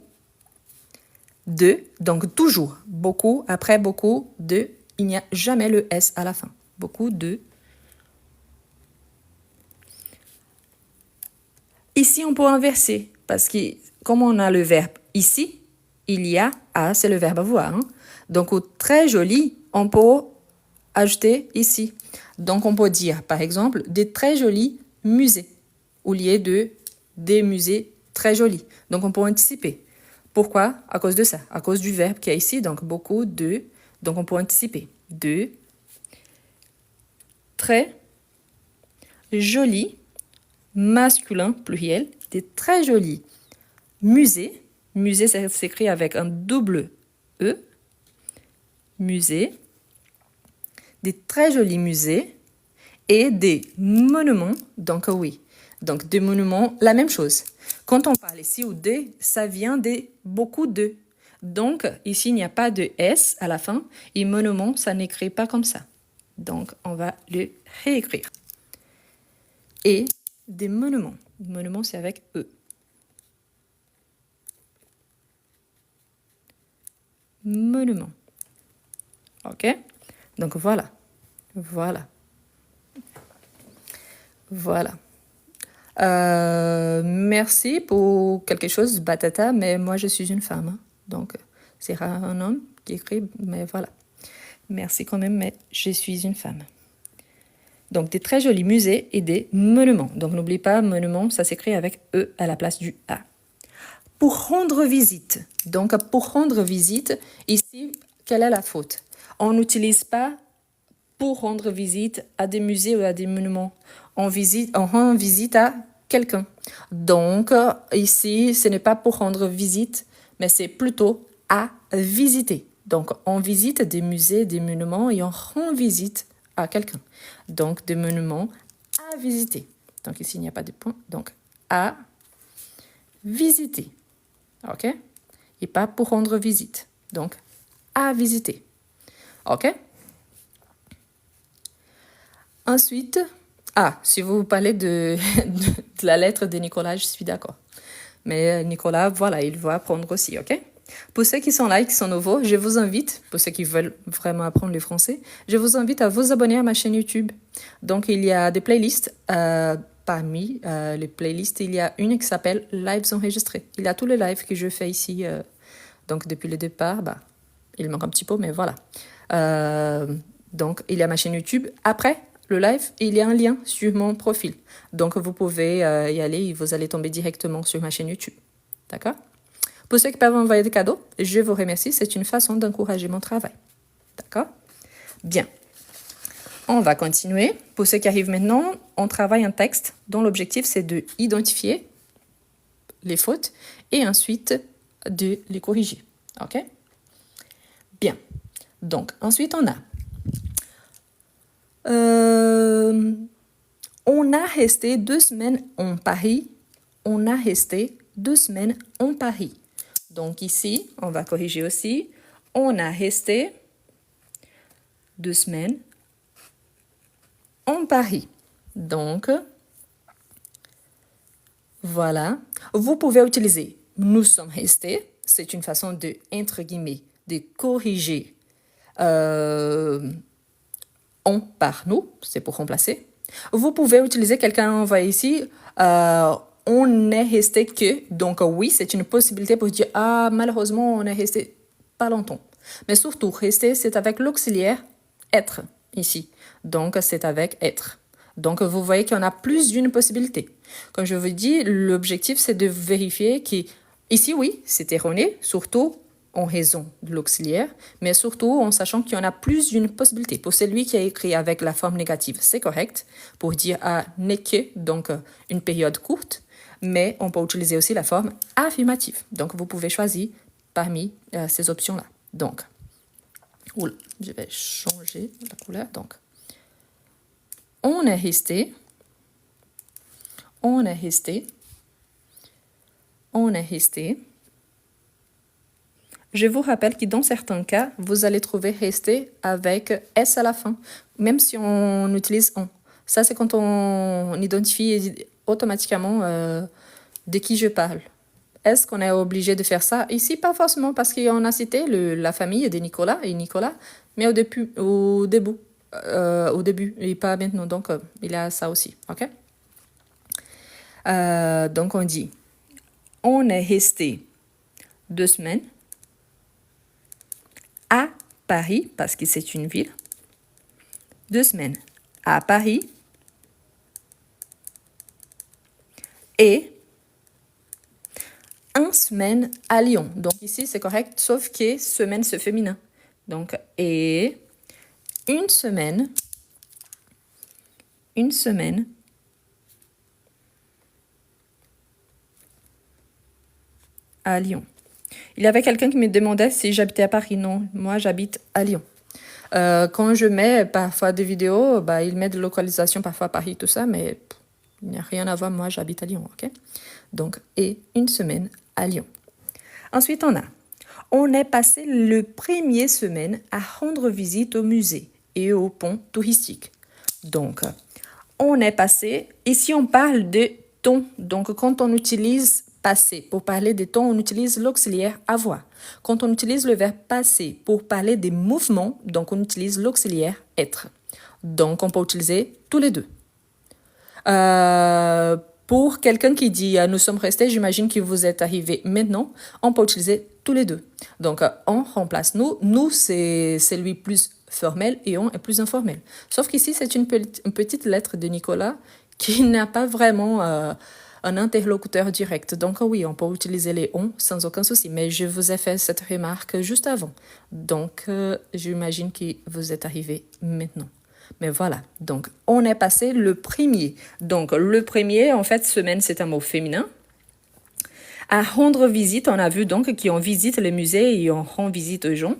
de, donc toujours, beaucoup, après beaucoup, de, il n'y a jamais le S à la fin. Beaucoup de. Ici, on peut inverser, parce que comme on a le verbe ici, il y a, c'est le verbe avoir. Hein? Donc, au très joli, on peut ajouter ici. Donc, on peut dire, par exemple, des très jolis musées, au lieu de des musées très jolis. Donc, on peut anticiper. Pourquoi? À cause de ça, à cause du verbe qui est ici, donc beaucoup de, donc on peut anticiper. De très jolis, masculin, pluriel, des très jolis musées. Musée, ça s'écrit avec un double E. Musée. Des très jolis musées et des monuments. Donc oui, donc des monuments, la même chose. Quand on parle ici ou de, ça vient de beaucoup de. Donc ici, il n'y a pas de S à la fin. Et monument, ça n'écrit pas comme ça. Donc on va le réécrire. Et des monuments. Monument, c'est avec E. Monument. OK? Donc voilà. Merci pour quelque chose, Batata, mais moi je suis une femme. Hein. Donc c'est rare un homme qui écrit, mais voilà. Merci quand même, mais je suis une femme. Donc des très jolis musées et des monuments. Donc n'oublie pas, monument, ça s'écrit avec E à la place du A. Pour rendre visite. Donc pour rendre visite, ici, quelle est la faute? On n'utilise pas pour rendre visite à des musées ou à des monuments. On rend visite à quelqu'un. Donc, ici, ce n'est pas pour rendre visite, mais c'est plutôt à visiter. Donc, on visite des musées, des monuments et on rend visite à quelqu'un. Donc, des monuments à visiter. Donc, ici, il n'y a pas de point. Donc, à visiter. OK? Et pas pour rendre visite. Donc, à visiter. OK? Ensuite, si vous parlez de la lettre de Nicolas, je suis d'accord. Mais Nicolas, voilà, il va apprendre aussi, OK? Pour ceux qui sont là et qui sont nouveaux, je vous invite, pour ceux qui veulent vraiment apprendre le français, je vous invite à vous abonner à ma chaîne YouTube. Donc, il y a des playlists. Parmi les playlists, il y a une qui s'appelle Lives enregistrés. Il y a tous les lives que je fais ici. Donc, depuis le départ, il manque un petit peu, mais voilà. Donc, il y a ma chaîne YouTube. Après le live, il y a un lien sur mon profil. Donc, vous pouvez y aller et vous allez tomber directement sur ma chaîne YouTube. D'accord? Pour ceux qui peuvent envoyer des cadeaux, je vous remercie. C'est une façon d'encourager mon travail. D'accord? Bien. On va continuer. Pour ceux qui arrivent maintenant, on travaille un texte dont l'objectif, c'est de identifier les fautes et ensuite de les corriger. OK? Bien. Donc, ensuite, on a... on a resté 2 semaines en Paris. On a resté 2 semaines en Paris. Donc ici, on va corriger aussi. On a resté 2 semaines en Paris. Donc, voilà. Vous pouvez utiliser nous sommes restés. C'est une façon de, entre guillemets, de corriger on par nous. C'est pour remplacer. Vous pouvez utiliser quelqu'un envoyé ici. On est resté que. Donc oui, c'est une possibilité pour dire malheureusement, on est resté pas longtemps. Mais surtout, rester, c'est avec l'auxiliaire être ici. Donc, c'est avec être. Donc, vous voyez qu'il y en a plus d'une possibilité. Comme je vous dis, l'objectif, c'est de vérifier qu'ici, oui, c'est erroné, surtout en raison de l'auxiliaire, mais surtout en sachant qu'il y en a plus d'une possibilité. Pour celui qui a écrit avec la forme négative, c'est correct. Pour dire n'est que, donc une période courte, mais on peut utiliser aussi la forme affirmative. Donc, vous pouvez choisir parmi ces options-là. Donc, je vais changer la couleur. Donc, on est resté. On est resté. On est resté. Je vous rappelle que dans certains cas, vous allez trouver rester avec S à la fin, même si on utilise on. Ça, c'est quand on identifie automatiquement de qui je parle. Est-ce qu'on est obligé de faire ça? Ici, pas forcément, parce qu'on a cité la famille de Nicolas et Nicolas, mais au début, et pas maintenant. Donc, il y a ça aussi, OK? Donc, on dit, on est resté 2 semaines à Paris, parce que c'est une ville. 2 semaines à Paris. Et 1 semaine à Lyon. Donc ici, c'est correct, sauf que semaine, c'est féminin. Donc, et 1 semaine. 1 semaine à Lyon. Il y avait quelqu'un qui me demandait si j'habitais à Paris. Non, moi, j'habite à Lyon. Quand je mets parfois des vidéos, il met de localisation parfois à Paris, tout ça, mais il n'y a rien à voir. Moi, j'habite à Lyon, OK? Donc, et 1 semaine à Lyon. Ensuite, on est passé le 1er semaine à rendre visite au musée et au pont touristique. Donc, on est passé, ici on parle de ton. Donc, quand on utilise passer pour parler des temps, on utilise l'auxiliaire avoir. Quand on utilise le verbe passer pour parler des mouvements, donc on utilise l'auxiliaire être. Donc, on peut utiliser tous les deux. Pour quelqu'un qui dit « nous sommes restés », j'imagine que vous êtes arrivé maintenant, on peut utiliser tous les deux. Donc, on remplace nous. Nous, c'est celui plus formel et on est plus informel. Sauf qu'ici, c'est une petite lettre de Nicolas qui n'a pas vraiment un interlocuteur direct. Donc, oui, on peut utiliser les « on » sans aucun souci. Mais je vous ai fait cette remarque juste avant. Donc, j'imagine que vous êtes arrivé maintenant. Mais voilà, donc on est passé le 1er. Donc le 1er, en fait, semaine, c'est un mot féminin. À rendre visite, on a vu donc qu'on visite les musées et on rend visite aux gens.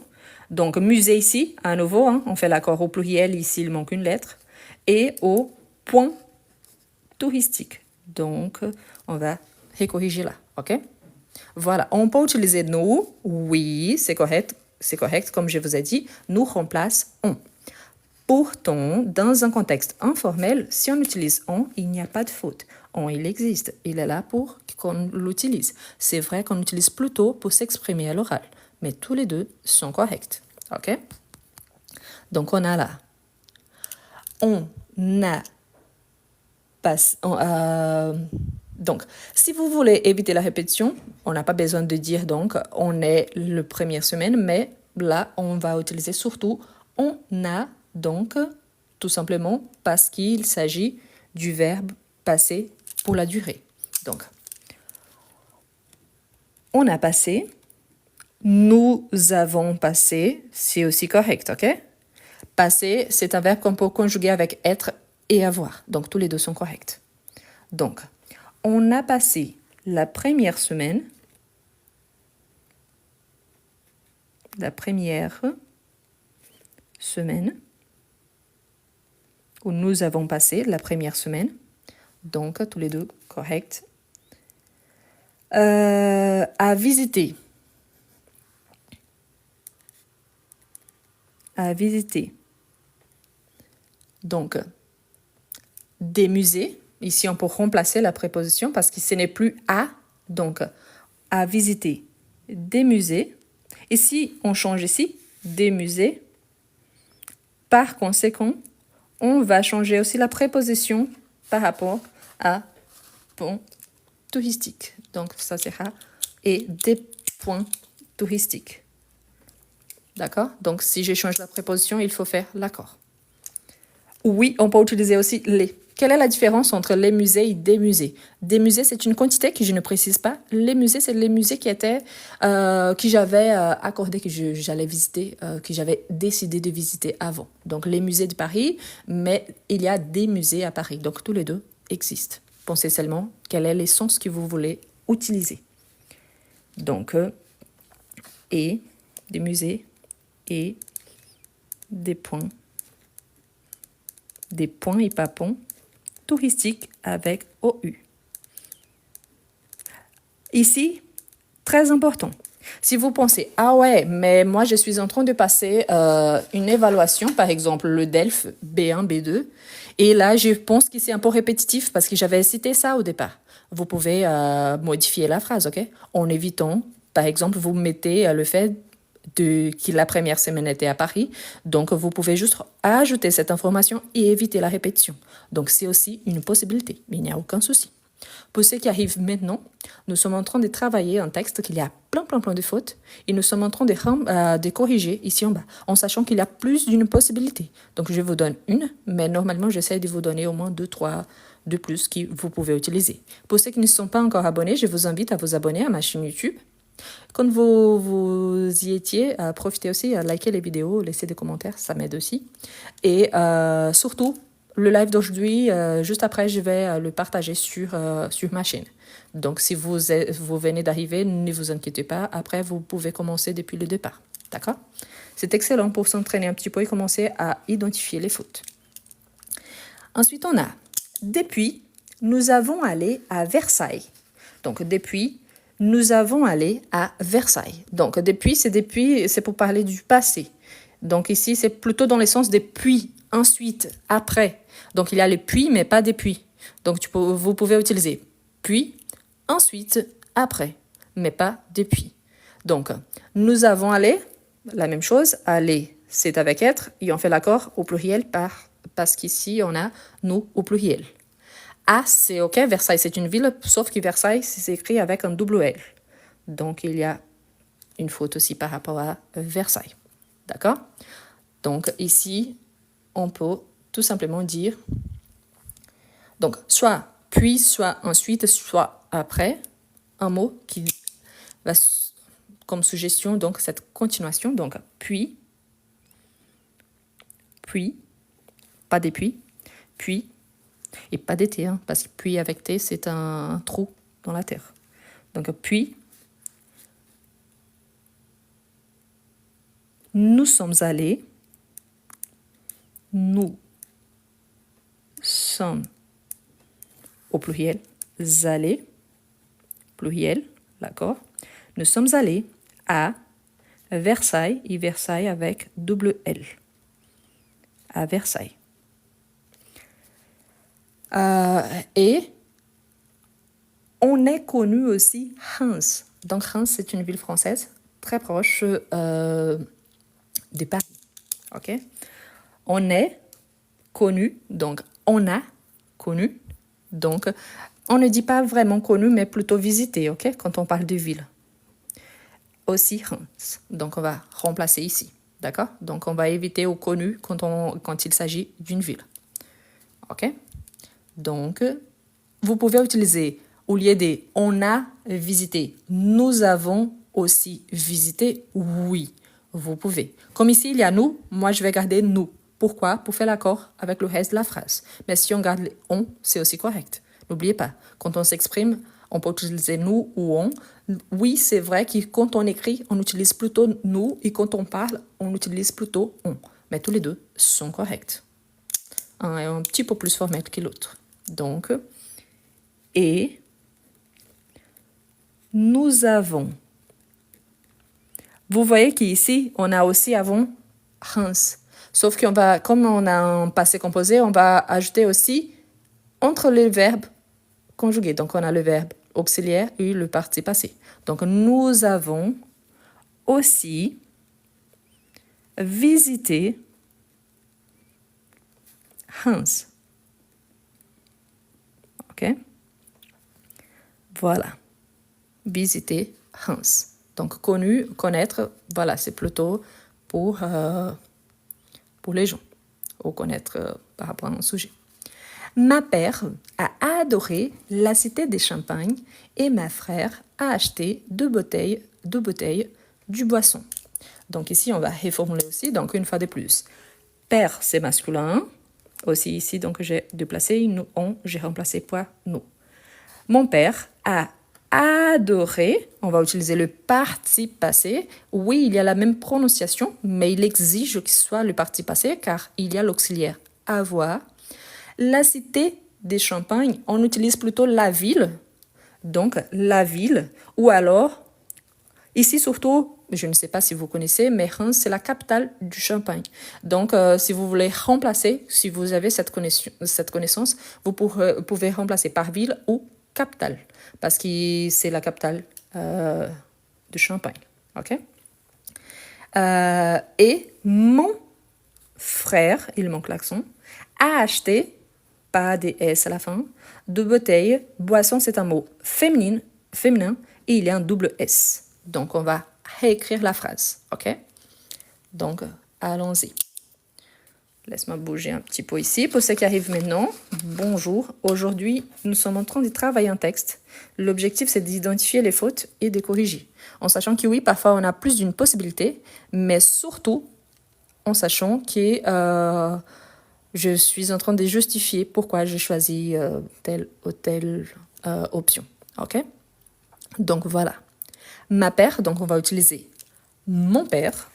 Donc musée ici, à nouveau, on fait l'accord au pluriel, ici il manque une lettre. Et au point touristique. Donc, on va recorriger là, ok? Voilà, on peut utiliser nous, oui, c'est correct, comme je vous ai dit, nous remplace on. Pourtant, dans un contexte informel, si on utilise on, il n'y a pas de faute. On, il existe, il est là pour qu'on l'utilise. C'est vrai qu'on utilise plutôt pour s'exprimer à l'oral, mais tous les deux sont corrects, ok? Donc, on a là, on a pas... donc, si vous voulez éviter la répétition, on n'a pas besoin de dire donc on est la première semaine, mais là, on va utiliser surtout on a donc tout simplement parce qu'il s'agit du verbe passé pour la durée. Donc, on a passé, nous avons passé, c'est aussi correct, ok? Passer, c'est un verbe qu'on peut conjuguer avec être et avoir. Donc, tous les deux sont corrects. Donc, on a passé la première semaine où nous avons passé la première semaine. Donc, tous les deux corrects. À visiter. À visiter. Donc, des musées. Ici, on peut remplacer la préposition parce que ce n'est plus à. Donc, à visiter des musées. Ici, on change ici, des musées. Par conséquent, on va changer aussi la préposition par rapport à point touristique. Donc, ça sera et des points touristiques. D'accord? Donc, si je change la préposition, il faut faire l'accord. Oui, on peut utiliser aussi les. Quelle est la différence entre les musées et des musées? Des musées, c'est une quantité que je ne précise pas. Les musées, c'est les musées qui étaient, que j'avais accordé, que j'allais visiter, que j'avais décidé de visiter avant. Donc, les musées de Paris, mais il y a des musées à Paris. Donc, tous les deux existent. Pensez seulement quel est l'essence que vous voulez utiliser. Donc, et des musées et des points et pas ponts touristiques avec OU. Ici, très important. Si vous pensez, ah ouais, mais moi je suis en train de passer une évaluation, par exemple le DELF B1, B2, et là je pense que c'est un peu répétitif parce que j'avais cité ça au départ. Vous pouvez modifier la phrase, ok? En évitant, par exemple, vous mettez le fait que la première semaine était à Paris, donc vous pouvez juste ajouter cette information et éviter la répétition. Donc c'est aussi une possibilité, mais il n'y a aucun souci. Pour ceux qui arrivent maintenant, nous sommes en train de travailler un texte qu'il y a plein de fautes et nous sommes en train de corriger ici en bas, en sachant qu'il y a plus d'une possibilité. Donc je vous donne une, mais normalement j'essaie de vous donner au moins 2, 3 de plus que vous pouvez utiliser. Pour ceux qui ne sont pas encore abonnés, je vous invite à vous abonner à ma chaîne YouTube. Quand vous y étiez, profitez aussi à liker les vidéos, laisser des commentaires, ça m'aide aussi. Et surtout, le live d'aujourd'hui, juste après, je vais le partager sur ma chaîne. Donc, si vous venez d'arriver, ne vous inquiétez pas. Après, vous pouvez commencer depuis le départ. D'accord? C'est excellent pour s'entraîner un petit peu et commencer à identifier les fautes. Ensuite, on a depuis, nous avons allé à Versailles. Donc, depuis, nous avons allé à Versailles. Donc, depuis, c'est pour parler du passé. Donc, ici, c'est plutôt dans le sens des puis, ensuite, après. Donc, il y a les puis, mais pas des puis. Donc, vous pouvez utiliser puis, ensuite, après, mais pas depuis. Donc, nous avons allé, la même chose, aller, c'est avec être, et on fait l'accord au pluriel parce qu'ici, on a nous au pluriel. Ah, c'est OK, Versailles, c'est une ville, sauf que Versailles, c'est écrit avec un double L. Donc, il y a une faute aussi par rapport à Versailles. D'accord? Donc, ici, on peut tout simplement dire, donc, soit puis, soit ensuite, soit après, un mot qui va comme suggestion, donc, cette continuation. Donc, puis, pas des puis, et pas d'été, hein, parce que puis avec T, c'est un trou dans la terre. Donc, puis, nous sommes allés, nous sommes, au pluriel, allés, pluriel, d'accord? Nous sommes allés à Versailles, et Versailles avec double L. À Versailles. Et on est connu aussi Reims. Donc Reims, c'est une ville française très proche de Paris. Ok? On est connu, donc on a connu. Donc on ne dit pas vraiment connu, mais plutôt visité, ok? Quand on parle de ville. Aussi Reims. Donc on va remplacer ici. D'accord? Donc on va éviter au connu quand il s'agit d'une ville. Ok? Donc, vous pouvez utiliser, au lieu de on a visité, nous avons aussi visité, oui, vous pouvez. Comme ici, il y a nous, moi je vais garder nous. Pourquoi? Pour faire l'accord avec le reste de la phrase. Mais si on garde les on, c'est aussi correct. N'oubliez pas, quand on s'exprime, on peut utiliser nous ou on. Oui, c'est vrai que quand on écrit, on utilise plutôt nous et quand on parle, on utilise plutôt on. Mais tous les deux sont corrects. Un est un petit peu plus formel que l'autre. Donc, et nous avons. Vous voyez qu'ici, on a aussi avant Reims. Sauf qu'on va, comme on a un passé composé, on va ajouter aussi entre les verbes conjugués. Donc, on a le verbe auxiliaire et le participe passé. Donc, nous avons aussi visité Reims. OK? Voilà. Visiter Reims. Donc, connu, connaître, voilà, c'est plutôt pour les gens, ou connaître par rapport à un sujet. Ma mère a adoré la cité des Champagnes et ma frère a acheté deux bouteilles du boisson. Donc ici, on va reformuler aussi, donc une fois de plus. Père, c'est masculin. Aussi ici, donc j'ai déplacé nous, on, j'ai remplacé par nous. Mon père a adoré, on va utiliser le participe passé. Oui, il y a la même prononciation, mais il exige qu'il soit le participe passé car il y a l'auxiliaire avoir. La cité des Champagnes, on utilise plutôt la ville, donc la ville, ou alors, ici surtout, je ne sais pas si vous connaissez, mais Reims, c'est la capitale du Champagne. Donc, si vous voulez remplacer, si vous avez cette connaissance, vous pouvez remplacer par ville ou capitale, parce que c'est la capitale du Champagne. Ok? Et mon frère, il manque l'accent, a acheté, pas des S à la fin, deux bouteilles. Boisson, c'est un mot féminin, et il y a un double S. Donc, on va réécrire la phrase. Ok? Donc, allons-y. Laisse-moi bouger un petit peu ici. Pour ceux qui arrivent maintenant, bonjour. Aujourd'hui, nous sommes en train de travailler un texte. L'objectif, c'est d'identifier les fautes et de corriger. En sachant que oui, parfois, on a plus d'une possibilité, mais surtout, en sachant que je suis en train de justifier pourquoi j'ai choisi telle ou telle option. OK? Donc, voilà. Ma père, donc on va utiliser mon père.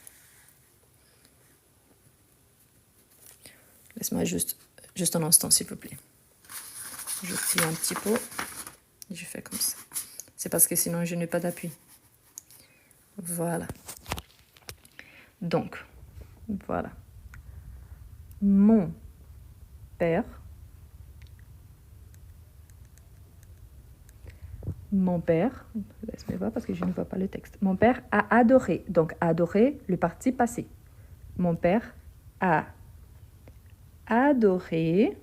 Laisse-moi juste un instant, s'il vous plaît. Je tire un petit peu. Je fais comme ça. C'est parce que sinon, je n'ai pas d'appui. Voilà. Donc, voilà. Mon père. Mon père, laisse-moi voir parce que je ne vois pas le texte. Mon père a adoré. Donc, adoré, le participe passé. Mon père a adoré.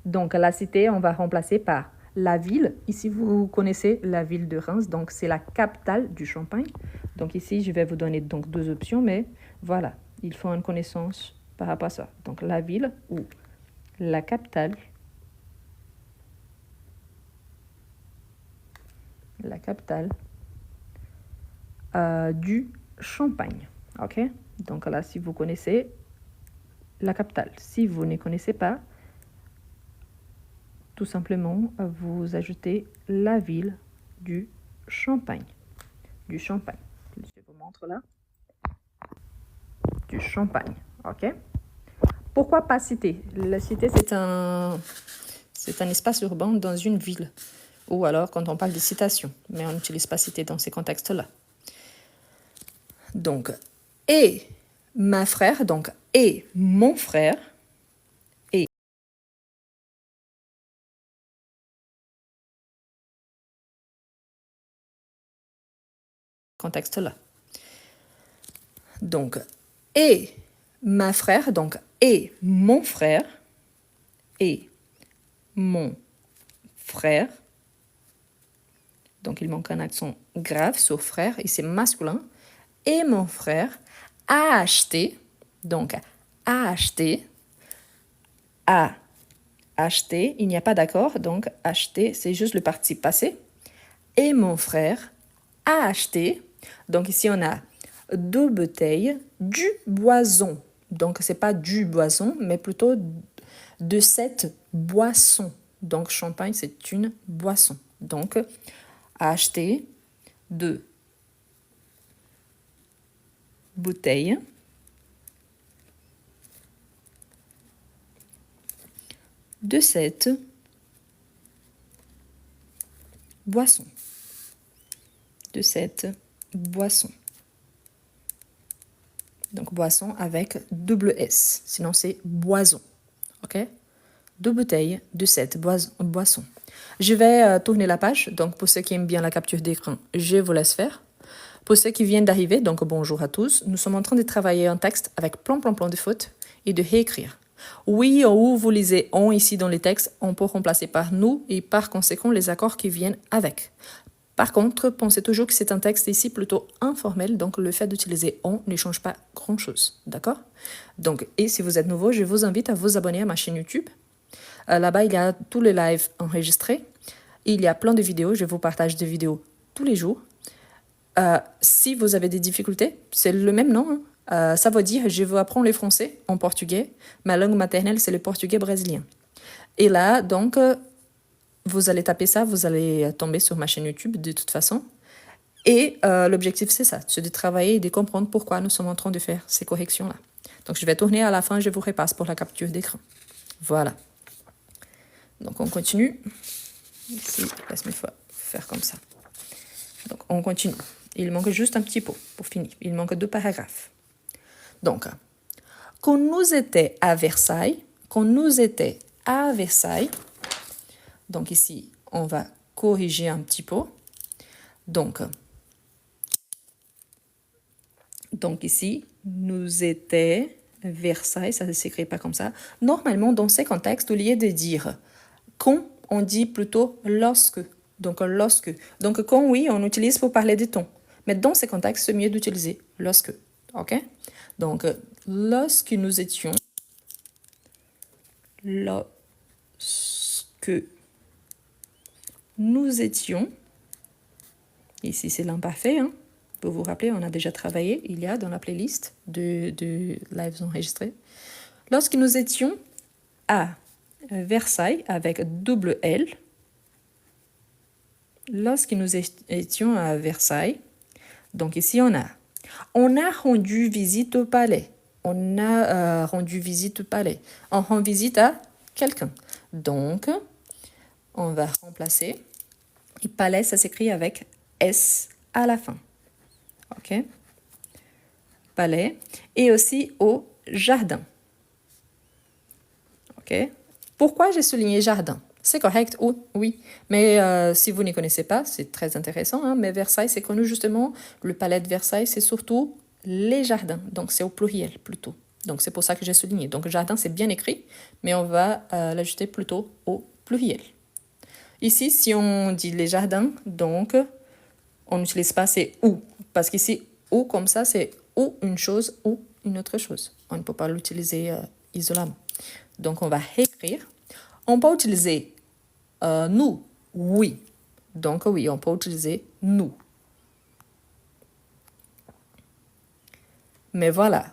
Donc, la cité, on va remplacer par la ville. Ici, vous connaissez la ville de Reims. Donc, c'est la capitale du Champagne. Donc, ici, je vais vous donner donc deux options. Mais voilà, il faut une connaissance par rapport à ça. Donc, la ville ou la capitale. La capitale du Champagne. OK? Donc là, si vous connaissez la capitale. Si vous ne connaissez pas, tout simplement, vous ajoutez la ville du Champagne. Du Champagne. Je vous montre là. Du Champagne. OK? Pourquoi pas cité? La cité, C'est un espace urbain dans une ville. Ou alors quand on parle de citation. Mais on n'utilise pas cité dans ces contextes-là. Donc, et ma frère, donc, et mon frère, et contexte-là. Donc, et ma frère, donc, et mon frère, et mon frère. Donc, il manque un accent grave sur frère, et c'est masculin. Et mon frère a acheté, donc, a acheté, il n'y a pas d'accord, donc acheter, c'est juste le participe passé. Et mon frère a acheté, donc ici on a 2 bouteilles du boisson. Donc c'est pas du boisson, mais plutôt de cette boisson. Donc champagne, c'est une boisson. Donc a acheté 2 bouteilles de cette boisson. De cette boisson. Donc boisson avec double S, sinon c'est boison. Ok? 2 bouteilles de cette boisson. Je vais tourner la page, donc pour ceux qui aiment bien la capture d'écran, je vous laisse faire. Pour ceux qui viennent d'arriver, donc bonjour à tous, nous sommes en train de travailler un texte avec plein de fautes et de réécrire. Oui, ou vous lisez on ici dans les textes, on peut remplacer par nous et par conséquent les accords qui viennent avec. Par contre, pensez toujours que c'est un texte ici plutôt informel, donc le fait d'utiliser on ne change pas grand-chose, d'accord? Donc, et si vous êtes nouveau, je vous invite à vous abonner à ma chaîne YouTube. Là-bas, il y a tous les lives enregistrés. Il y a plein de vidéos, je vous partage des vidéos tous les jours. Si vous avez des difficultés, c'est le même nom. Ça veut dire je veux apprendre le français en portugais. Ma langue maternelle, c'est le portugais brésilien. Et là, donc, vous allez taper ça, vous allez tomber sur ma chaîne YouTube de toute façon. Et l'objectif, c'est ça, c'est de travailler et de comprendre pourquoi nous sommes en train de faire ces corrections-là. Donc, je vais tourner à la fin, je vous repasse pour la capture d'écran. Voilà. Donc, on continue. Ici, laisse-moi faire comme ça. Donc, on continue. Il manque juste un petit peu pour finir. Il manque 2 paragraphes. Donc, quand nous étions à Versailles, donc ici, on va corriger un petit peu. Donc ici, nous étions Versailles, ça ne s'écrit pas comme ça. Normalement, dans ces contextes, au lieu de dire quand, on dit plutôt lorsque. Donc, lorsque. Donc, quand, oui, on utilise pour parler des temps. Mais dans ces contextes, c'est mieux d'utiliser lorsque. OK? Donc, lorsque nous étions. Ici, c'est l'imparfait. Hein? Pour vous rappeler, on a déjà travaillé. Il y a dans la playlist de lives enregistrés. Lorsque nous étions à Versailles avec double L. Lorsque nous étions à Versailles, donc ici on a rendu visite au palais. On a rendu visite au palais. On rend visite à quelqu'un. Donc, on va remplacer. Et palais, ça s'écrit avec S à la fin. OK? Palais. Et aussi au jardin. OK? Pourquoi j'ai souligné jardin? C'est correct, oui. Mais si vous ne connaissez pas, c'est très intéressant. Hein, mais Versailles, c'est connu justement. Le palais de Versailles, c'est surtout les jardins. Donc, c'est au pluriel plutôt. Donc, c'est pour ça que j'ai souligné. Donc, jardin, c'est bien écrit, mais on va l'ajouter plutôt au pluriel. Ici, si on dit les jardins, donc, on n'utilise pas c'est ou. Parce qu'ici, ou comme ça, c'est ou une chose ou une autre chose. On ne peut pas l'utiliser isolément. Donc, on va écrire. On peut utiliser nous, oui. Donc, oui, on peut utiliser nous. Mais voilà.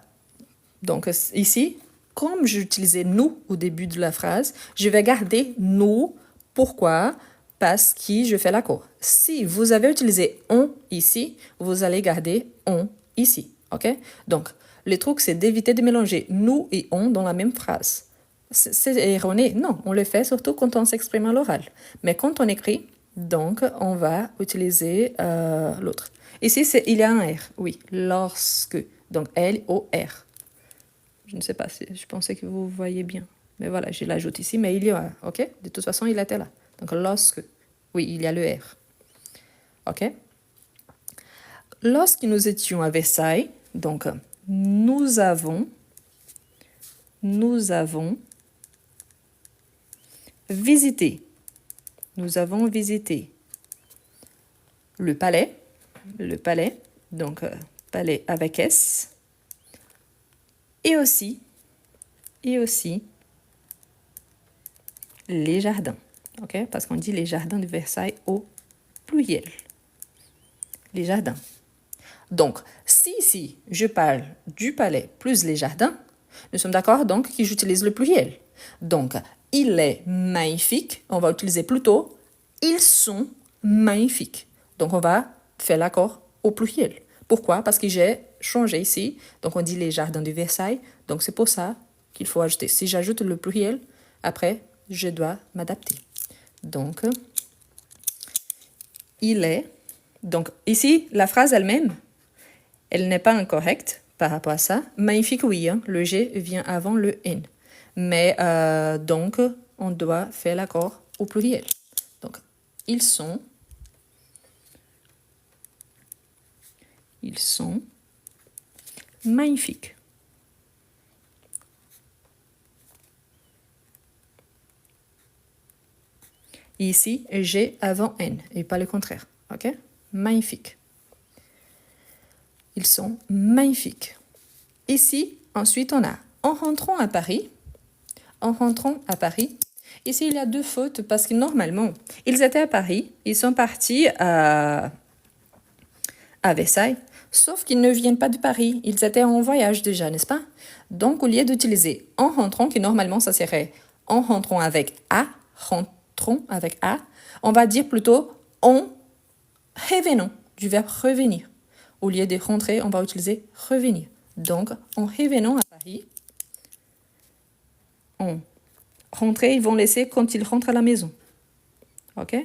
Donc, ici, comme j'utilisais nous au début de la phrase, je vais garder nous. Pourquoi? Parce que je fais l'accord. Si vous avez utilisé on ici, vous allez garder on ici. OK? Donc, le truc, c'est d'éviter de mélanger nous et on dans la même phrase. c'est erroné. Non, on le fait surtout quand on s'exprime à l'oral. Mais quand on écrit, donc, on va utiliser l'autre. Ici, il y a un R, oui, lorsque. Donc, L-O-R. Je ne sais pas, je pensais que vous voyez bien. Mais voilà, je l'ajoute ici, mais il y a, ok? De toute façon, il était là. Donc, lorsque. Oui, il y a le R. Ok? Lorsque nous étions à Versailles, donc, nous avons visité. Nous avons visité le palais, donc palais avec S, et aussi les jardins, ok? Parce qu'on dit les jardins de Versailles au pluriel. Les jardins. Donc, si ici, je parle du palais plus les jardins, nous sommes d'accord donc que j'utilise le pluriel. Donc, il est magnifique, on va utiliser plutôt ils sont magnifiques. Donc, on va faire l'accord au pluriel. Pourquoi? Parce que j'ai changé ici. Donc, on dit les jardins de Versailles. Donc, c'est pour ça qu'il faut ajouter. Si j'ajoute le pluriel, après, je dois m'adapter. Donc, il est. Donc, ici, la phrase elle-même, elle n'est pas incorrecte par rapport à ça. Magnifique, oui, hein, le G vient avant le N. Mais donc, on doit faire l'accord au pluriel. Donc, ils sont magnifiques. Ici, G avant N et pas le contraire. Ok? Magnifique. Ils sont magnifiques. Ici, ensuite, on a en rentrant à Paris. Ici, il y a deux fautes parce que normalement, ils étaient à Paris, ils sont partis à Versailles, sauf qu'ils ne viennent pas de Paris, ils étaient en voyage déjà, n'est-ce pas? Donc, au lieu d'utiliser en rentrant, qui normalement, ça serait en rentrant avec A, on va dire plutôt en revenant, du verbe revenir. Au lieu de rentrer, on va utiliser revenir. Donc, en revenant à Paris, en rentrer, ils vont laisser quand ils rentrent à la maison. Ok?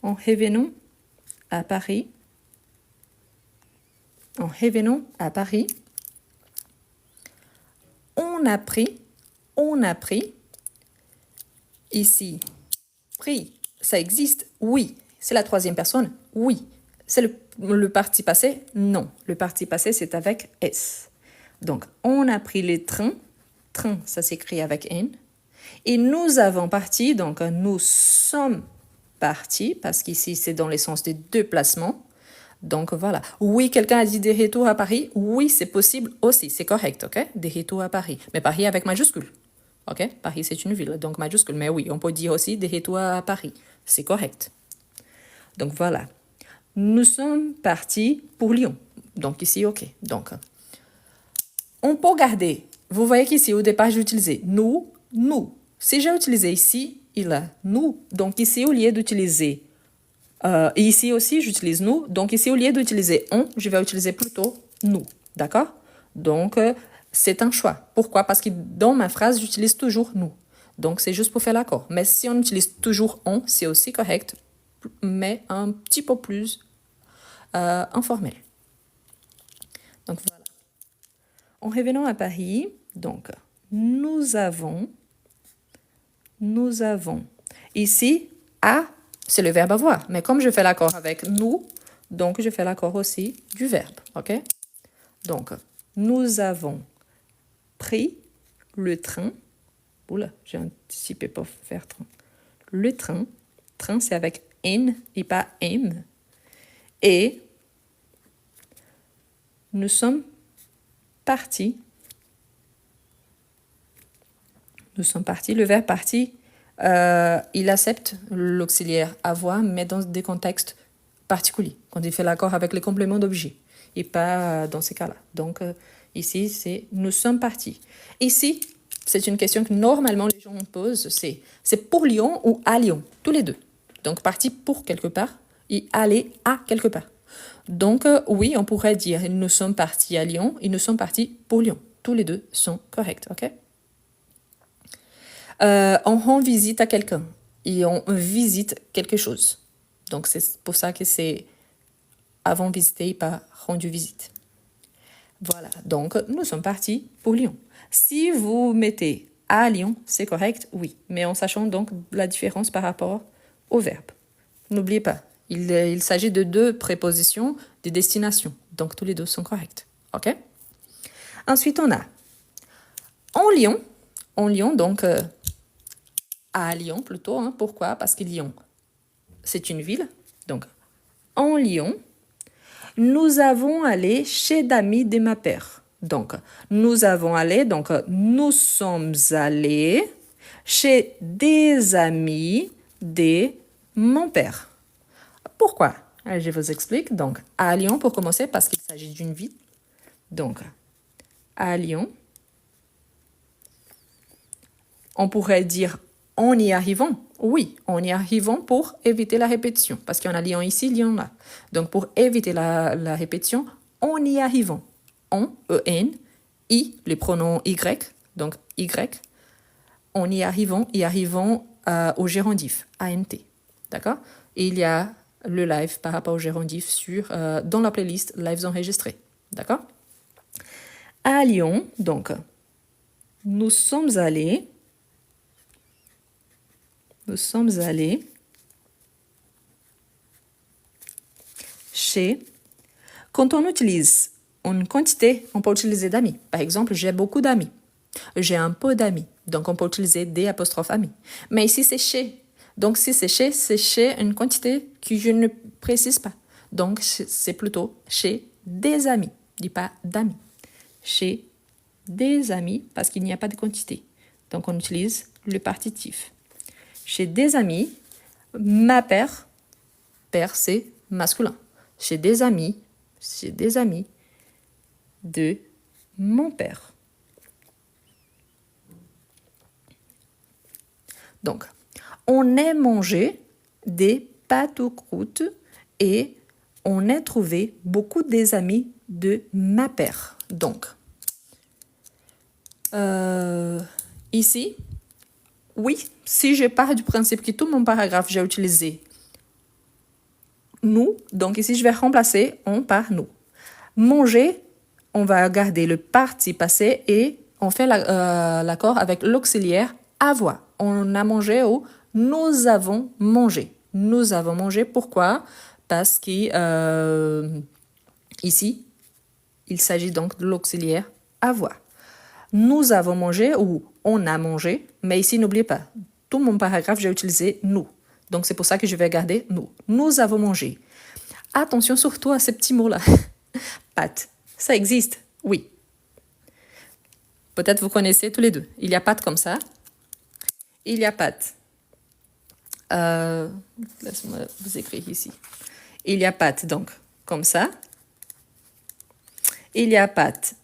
En revenant à Paris, on a pris, ici, pris, ça existe, oui. C'est la troisième personne, oui. C'est le parti passé, non. Le parti passé, c'est avec S. Donc, on a pris le train, ça s'écrit avec N. Et nous avons parti, donc nous sommes partis, parce qu'ici, c'est dans le sens des déplacements. Donc, voilà. Oui, quelqu'un a dit des retours à Paris. Oui, c'est possible aussi, c'est correct, ok? Des retours à Paris. Mais Paris avec majuscule, ok? Paris, c'est une ville, donc majuscule. Mais oui, on peut dire aussi des retours à Paris. C'est correct. Donc, voilà. Nous sommes partis pour Lyon. Donc, ici, ok. Donc, on peut garder. Vous voyez qu'ici, au départ, j'ai utilisé nous. Si j'ai utilisé ici, il a nous. Donc, ici, au lieu d'utiliser et ici aussi, j'utilise nous. Donc, ici, au lieu d'utiliser on, je vais utiliser plutôt nous. D'accord? Donc, c'est un choix. Pourquoi? Parce que dans ma phrase, j'utilise toujours nous. Donc, c'est juste pour faire l'accord. Mais si on utilise toujours on, c'est aussi correct, mais un petit peu plus informel. Donc, voilà. En revenant à Paris, donc, nous avons. Ici, à, c'est le verbe avoir. Mais comme je fais l'accord avec nous, donc je fais l'accord aussi du verbe. OK? Donc, nous avons pris le train. Oula, j'ai anticipé pour faire train. Le train. Train, c'est avec N et pas M. Et nous sommes partis. Le verbe parti, il accepte l'auxiliaire avoir, mais dans des contextes particuliers, quand il fait l'accord avec les compléments d'objet, et pas dans ces cas-là. Donc, ici, c'est « nous sommes partis ». Ici, c'est une question que normalement les gens posent, c'est pour Lyon ou à Lyon, tous les deux. Donc, parti pour quelque part et aller à quelque part. Donc, oui, on pourrait dire « nous sommes partis à Lyon » et « nous sommes partis pour Lyon ». Tous les deux sont corrects, ok? On rend visite à quelqu'un et on visite quelque chose. Donc, c'est pour ça que c'est avant visité et pas rendu visite. Voilà, donc nous sommes partis pour Lyon. Si vous mettez à Lyon, c'est correct, oui, mais en sachant donc la différence par rapport au verbe. N'oubliez pas, il s'agit de deux prépositions de destination, donc tous les deux sont corrects. Ok? Ensuite, on a en Lyon, donc à Lyon plutôt. Hein, pourquoi? Parce que Lyon, c'est une ville. Donc, en Lyon, nous avons allé chez d'amis de ma père. Donc, nous avons allé, donc nous sommes allés chez des amis de mon père. Pourquoi? Je vous explique. Donc, à Lyon, pour commencer, parce qu'il s'agit d'une ville. Donc, à Lyon, on pourrait dire en y arrivant. Oui, en y arrivant pour éviter la répétition. Parce qu'il y en a Lyon ici, Lyon là. Donc, pour éviter la répétition, en y arrivant. En, E-N, I, les pronoms Y, donc Y. En y arrivant au gérondif, A-N-T. D'accord? Et il y a le live par rapport au gérondif dans la playlist Lives enregistrés. D'accord? À Lyon, donc, nous sommes allés chez... Quand on utilise une quantité, on peut utiliser d'amis. Par exemple, j'ai beaucoup d'amis. J'ai un peu d'amis. Donc, on peut utiliser des apostrophes amis. Mais ici, c'est chez. Donc, si c'est chez une quantité que je ne précise pas. Donc, c'est plutôt chez des amis. Je dis pas d'amis. Chez des amis, parce qu'il n'y a pas de quantité. Donc, on utilise le partitif. Chez des amis, ma père c'est masculin. Chez des amis de mon père. Donc, on a mangé des pâtes aux croûtes et on a trouvé beaucoup des amis de ma père. Donc, ici, oui, si je pars du principe que tout mon paragraphe, j'ai utilisé nous, donc ici, je vais remplacer on par nous. Manger, on va garder le parti passé et on fait l'accord avec l'auxiliaire avoir. On a mangé ou nous avons mangé. Nous avons mangé, pourquoi? Parce que ici, il s'agit donc de l'auxiliaire avoir. Nous avons mangé ou on a mangé, mais ici, n'oubliez pas, tout mon paragraphe, j'ai utilisé nous. Donc, c'est pour ça que je vais garder nous. Nous avons mangé. Attention surtout à ces petits mots-là. Pâte, ça existe, oui. Peut-être vous connaissez tous les deux. Il y a pâte comme ça. Il y a pâte. Laisse-moi vous écrire ici. Il y a pâte, donc, comme ça. Il y a pâte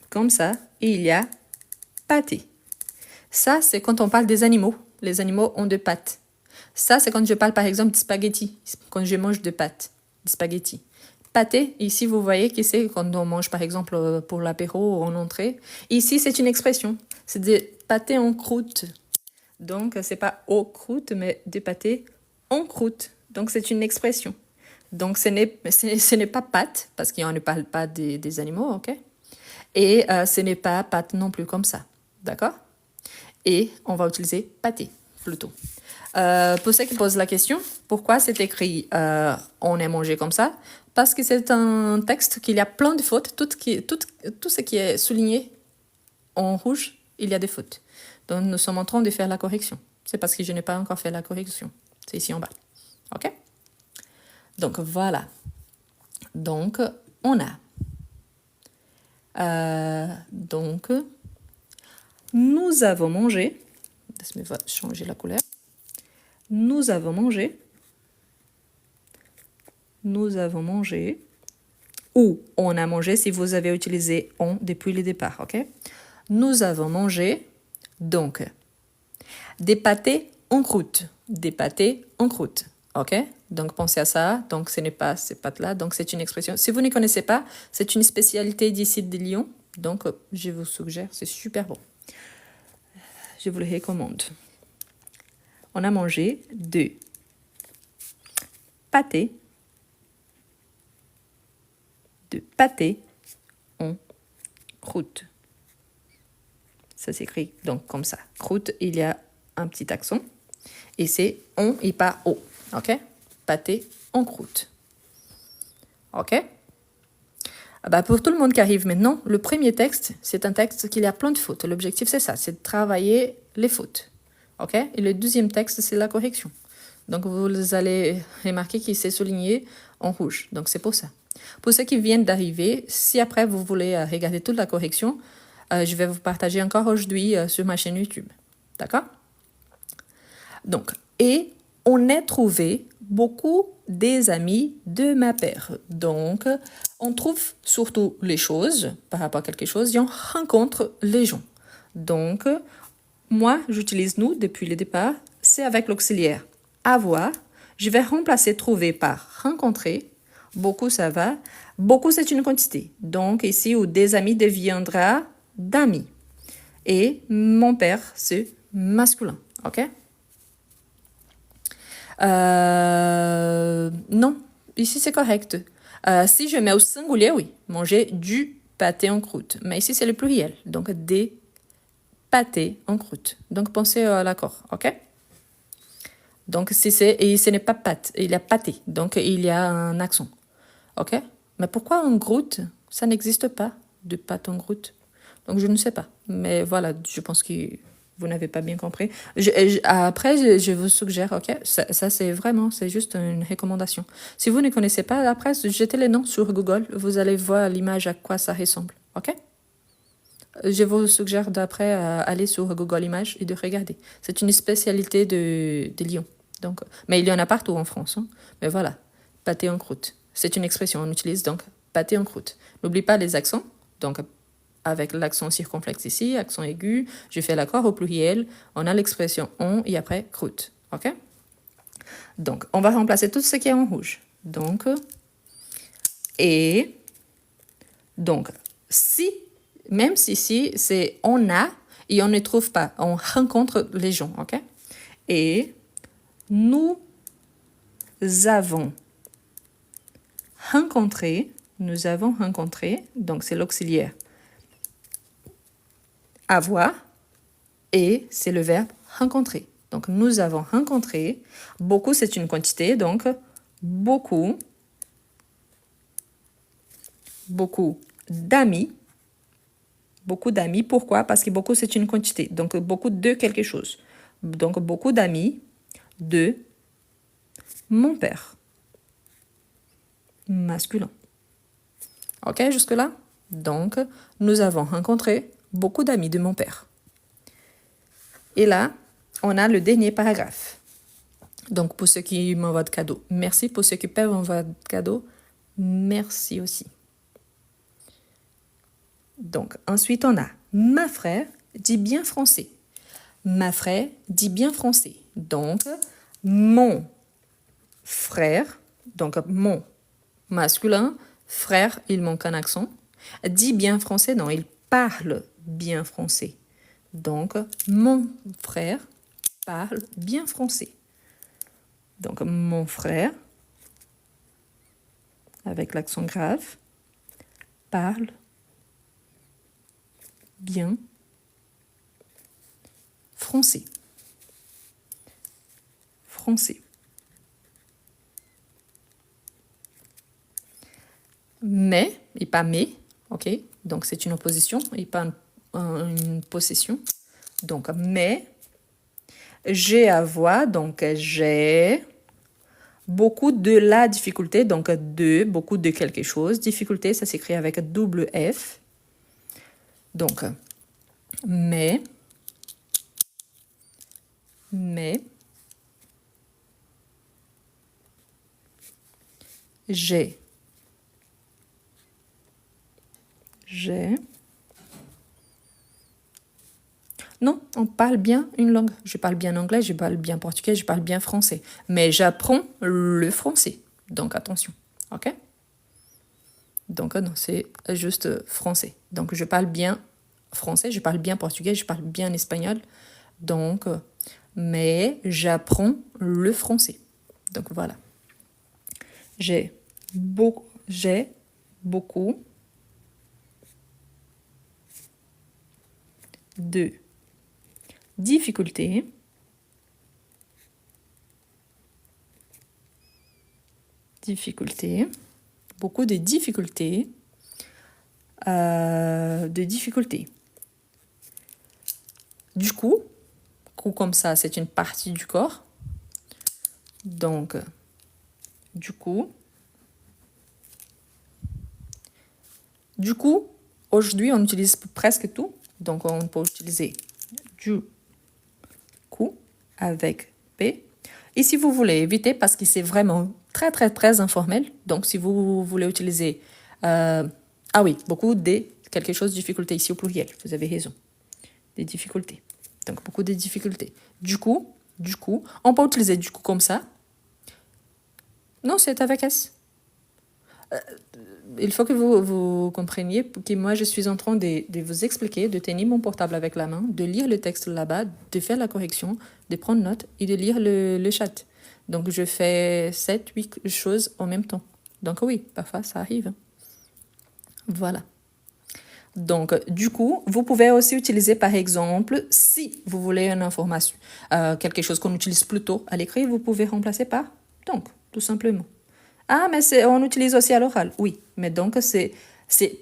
comme ça. Et il y a pâté. Ça, c'est quand on parle des animaux. Les animaux ont des pattes. Ça, c'est quand je parle, par exemple, de spaghetti. Quand je mange de pâtes, de spaghetti. Pâté, ici, vous voyez que c'est quand on mange, par exemple, pour l'apéro ou en entrée. Ici, c'est une expression. C'est des pâtés en croûte. Donc, c'est pas aux croûtes, mais des pâtés en croûte. Donc, c'est une expression. Donc, ce n'est pas pâte, parce qu'on ne parle pas des animaux, ok? Et ce n'est pas pâte non plus comme ça. D'accord? Et on va utiliser pâté, plutôt. Pour ceux qui posent la question, pourquoi c'est écrit on est mangé comme ça? Parce que c'est un texte qu'il y a plein de fautes. Tout ce qui est souligné en rouge, il y a des fautes. Donc, nous sommes en train de faire la correction. C'est parce que je n'ai pas encore fait la correction. C'est ici en bas. OK? Donc, voilà. Donc, on a. Donc, nous avons mangé. Laisse-moi changer la couleur. Nous avons mangé. Nous avons mangé. Ou on a mangé si vous avez utilisé on depuis le départ. OK? Nous avons mangé. Donc, des pâtés en croûte. Des pâtés en croûte. OK? Donc, pensez à ça. Donc, ce n'est pas ces pâtes-là. Donc, c'est une expression. Si vous ne connaissez pas, c'est une spécialité d'ici de Lyon. Donc, je vous suggère, c'est super bon. je vous le recommande. On a mangé de pâté en croûte. Ça s'écrit donc comme ça. Croûte, il y a un petit accent. Et c'est on et pas o. OK? Pâté en croûte. OK? Pour tout le monde qui arrive maintenant, le premier texte, c'est un texte qui a plein de fautes. L'objectif, c'est ça, c'est de travailler les fautes. OK? Et le deuxième texte, c'est la correction. Donc, vous allez remarquer qu'il s'est souligné en rouge. Donc, c'est pour ça. Pour ceux qui viennent d'arriver, si après vous voulez regarder toute la correction, je vais vous partager encore aujourd'hui sur ma chaîne YouTube. D'accord? Donc, et on a trouvé beaucoup des amis de ma mère. Donc, on trouve surtout les choses par rapport à quelque chose et on rencontre les gens. Donc, moi, j'utilise nous depuis le départ. C'est avec l'auxiliaire avoir. Je vais remplacer trouver par rencontrer. Beaucoup, ça va. Beaucoup, c'est une quantité. Donc, ici, où des amis deviendra d'amis. Et mon père, c'est masculin. OK? Non, ici, c'est correct. Si je mets au singulier, oui, manger du pâté en croûte. Mais ici, c'est le pluriel. Donc, des pâtés en croûte. Donc, pensez à l'accord. OK? Donc, si c'est, et ce n'est pas pâte, il y a pâté. Donc, il y a un accent. OK? Mais pourquoi en croûte? Ça n'existe pas, de pâte en croûte. Donc, je ne sais pas. Mais voilà, je pense que vous n'avez pas bien compris. Après, je vous suggère, OK? Ça c'est vraiment, c'est juste une recommandation. Si vous ne connaissez pas, après, jetez les noms sur Google. Vous allez voir l'image à quoi ça ressemble. OK? Je vous suggère d'après aller sur Google Images et de regarder. C'est une spécialité de Lyon. Donc, mais il y en a partout en France. Hein. Mais voilà, pâté en croûte. C'est une expression, on utilise donc pâté en croûte. N'oublie pas les accents. Donc, avec l'accent circonflexe ici, accent aigu, je fais l'accord au pluriel. On a l'expression on et après croûte. OK? Donc, on va remplacer tout ce qui est en rouge. Donc, et, donc, si, même si ici, c'est on a et on ne trouve pas, on rencontre les gens. OK? Et nous avons rencontré, donc c'est l'auxiliaire avoir et c'est le verbe rencontrer. Donc, nous avons rencontré. Beaucoup, c'est une quantité. Donc, beaucoup d'amis. Beaucoup d'amis. Pourquoi? Parce que beaucoup, c'est une quantité. Donc, beaucoup de quelque chose. Donc, beaucoup d'amis de mon père. Masculin. OK, jusque-là? Donc, nous avons rencontré beaucoup d'amis de mon père. Et là, on a le dernier paragraphe. Donc, pour ceux qui m'envoient de cadeaux, merci. Pour ceux qui peuvent envoyer de cadeaux, merci aussi. Donc, ensuite, on a ma frère dit bien français. Ma frère dit bien français. Donc, mon frère, donc mon masculin, frère, il manque un accent, dit bien français, non, il parle bien français. Donc, mon frère parle bien français. Donc, mon frère, avec l'accent grave, parle bien français. Français. Mais, et pas mais, ok? Donc, c'est une opposition et pas une possession. Donc, mais, j'ai à voir, donc j'ai beaucoup de la difficulté, donc de, beaucoup de quelque chose. Difficulté, ça s'écrit avec double F. Donc, mais, j'ai, non, on parle bien une langue. Je parle bien anglais, je parle bien portugais, je parle bien français. Mais j'apprends le français. Donc, attention. OK? Donc, non, c'est juste français. Donc, je parle bien français, je parle bien portugais, je parle bien espagnol. Donc, mais j'apprends le français. Donc, voilà. J'ai beaucoup de difficultés beaucoup de difficultés Du coup, comme ça, c'est une partie du corps. Donc, du coup, aujourd'hui, on utilise presque tout. Donc, on peut utiliser du coup avec P. Et si vous voulez éviter, parce que c'est vraiment très, très, très informel. Donc, si vous voulez utiliser... ah oui, beaucoup de quelque chose de difficulté ici au pluriel. Vous avez raison. Des difficultés. Donc, beaucoup de difficultés. Du coup, on peut utiliser du coup comme ça. Non, c'est avec S. Il faut que vous compreniez que moi, je suis en train de vous expliquer, de tenir mon portable avec la main, de lire le texte là-bas, de faire la correction, de prendre note et de lire le chat. Donc, je fais 7, 8 choses en même temps. Donc, oui, parfois, ça arrive. Voilà. Donc, du coup, vous pouvez aussi utiliser, par exemple, si vous voulez une information, quelque chose qu'on utilise plutôt à l'écrit, vous pouvez remplacer par donc, tout simplement. Ah, mais on utilise aussi à l'oral, oui. Mais donc, c'est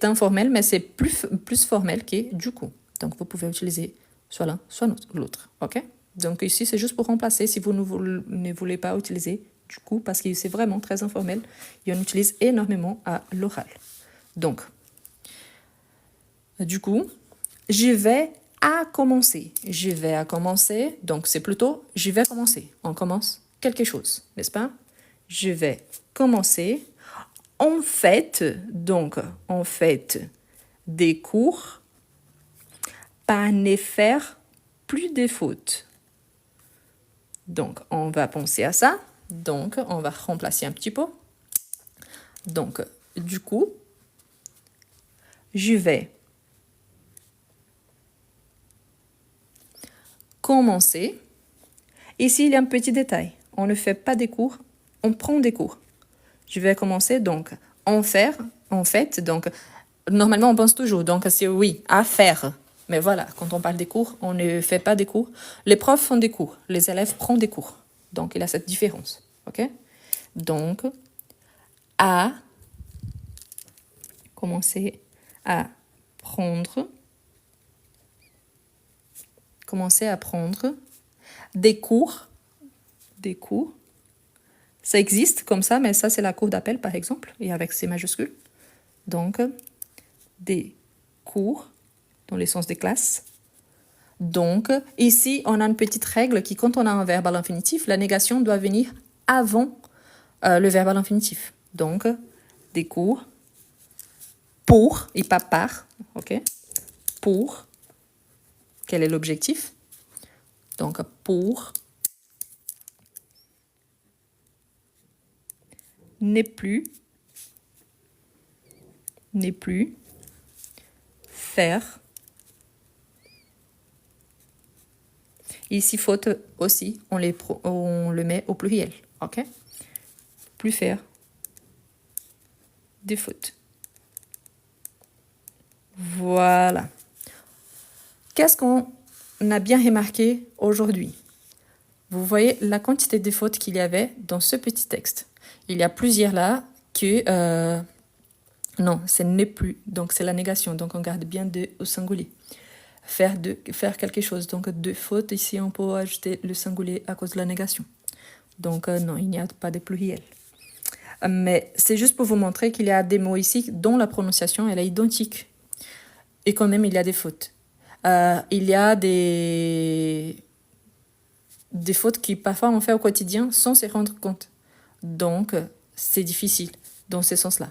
informel, mais c'est plus formel que du coup. Donc, vous pouvez utiliser soit l'un, soit l'autre, ok? Donc, ici, c'est juste pour remplacer si vous ne voulez pas utiliser du coup, parce que c'est vraiment très informel et on utilise énormément à l'oral. Donc, du coup, je vais à commencer. Je vais à commencer, donc c'est plutôt je vais commencer. On commence quelque chose, n'est-ce pas? Je vais commencer. En fait, des cours, pas ne faire plus des fautes. Donc, on va penser à ça. Donc, on va remplacer un petit peu. Donc, du coup, je vais commencer. Ici, il y a un petit détail. On ne fait pas des cours, on prend des cours. Je vais commencer donc en fait, donc normalement on pense toujours, donc c'est oui, à faire. Mais voilà, quand on parle des cours, on ne fait pas des cours. Les profs font des cours, les élèves prennent des cours. Donc il y a cette différence, ok? Donc, à commencer à prendre des cours. Ça existe comme ça, mais ça, c'est la cour d'appel, par exemple, et avec C majuscules. Donc, des cours, dans le sens des classes. Donc, ici, on a une petite règle qui, quand on a un verbe à l'infinitif, la négation doit venir avant le verbe à l'infinitif. Donc, des cours pour, et pas par, ok? Pour, quel est l'objectif? Donc, pour n'est plus faire. Ici, faute aussi, on le met au pluriel, ok? Plus faire des fautes. Voilà. Qu'est-ce qu'on a bien remarqué aujourd'hui? Vous voyez la quantité de fautes qu'il y avait dans ce petit texte. Il y a plusieurs là que... non, ce n'est plus. Donc, c'est la négation. Donc, on garde bien de au singulier. Faire quelque chose. Donc, de faute, ici, on peut ajouter le singulier à cause de la négation. Donc, non, il n'y a pas de pluriel. Mais c'est juste pour vous montrer qu'il y a des mots ici dont la prononciation elle est identique. Et quand même, il y a des fautes. Il y a des fautes qui parfois on fait au quotidien sans se rendre compte. Donc, c'est difficile dans ce sens-là.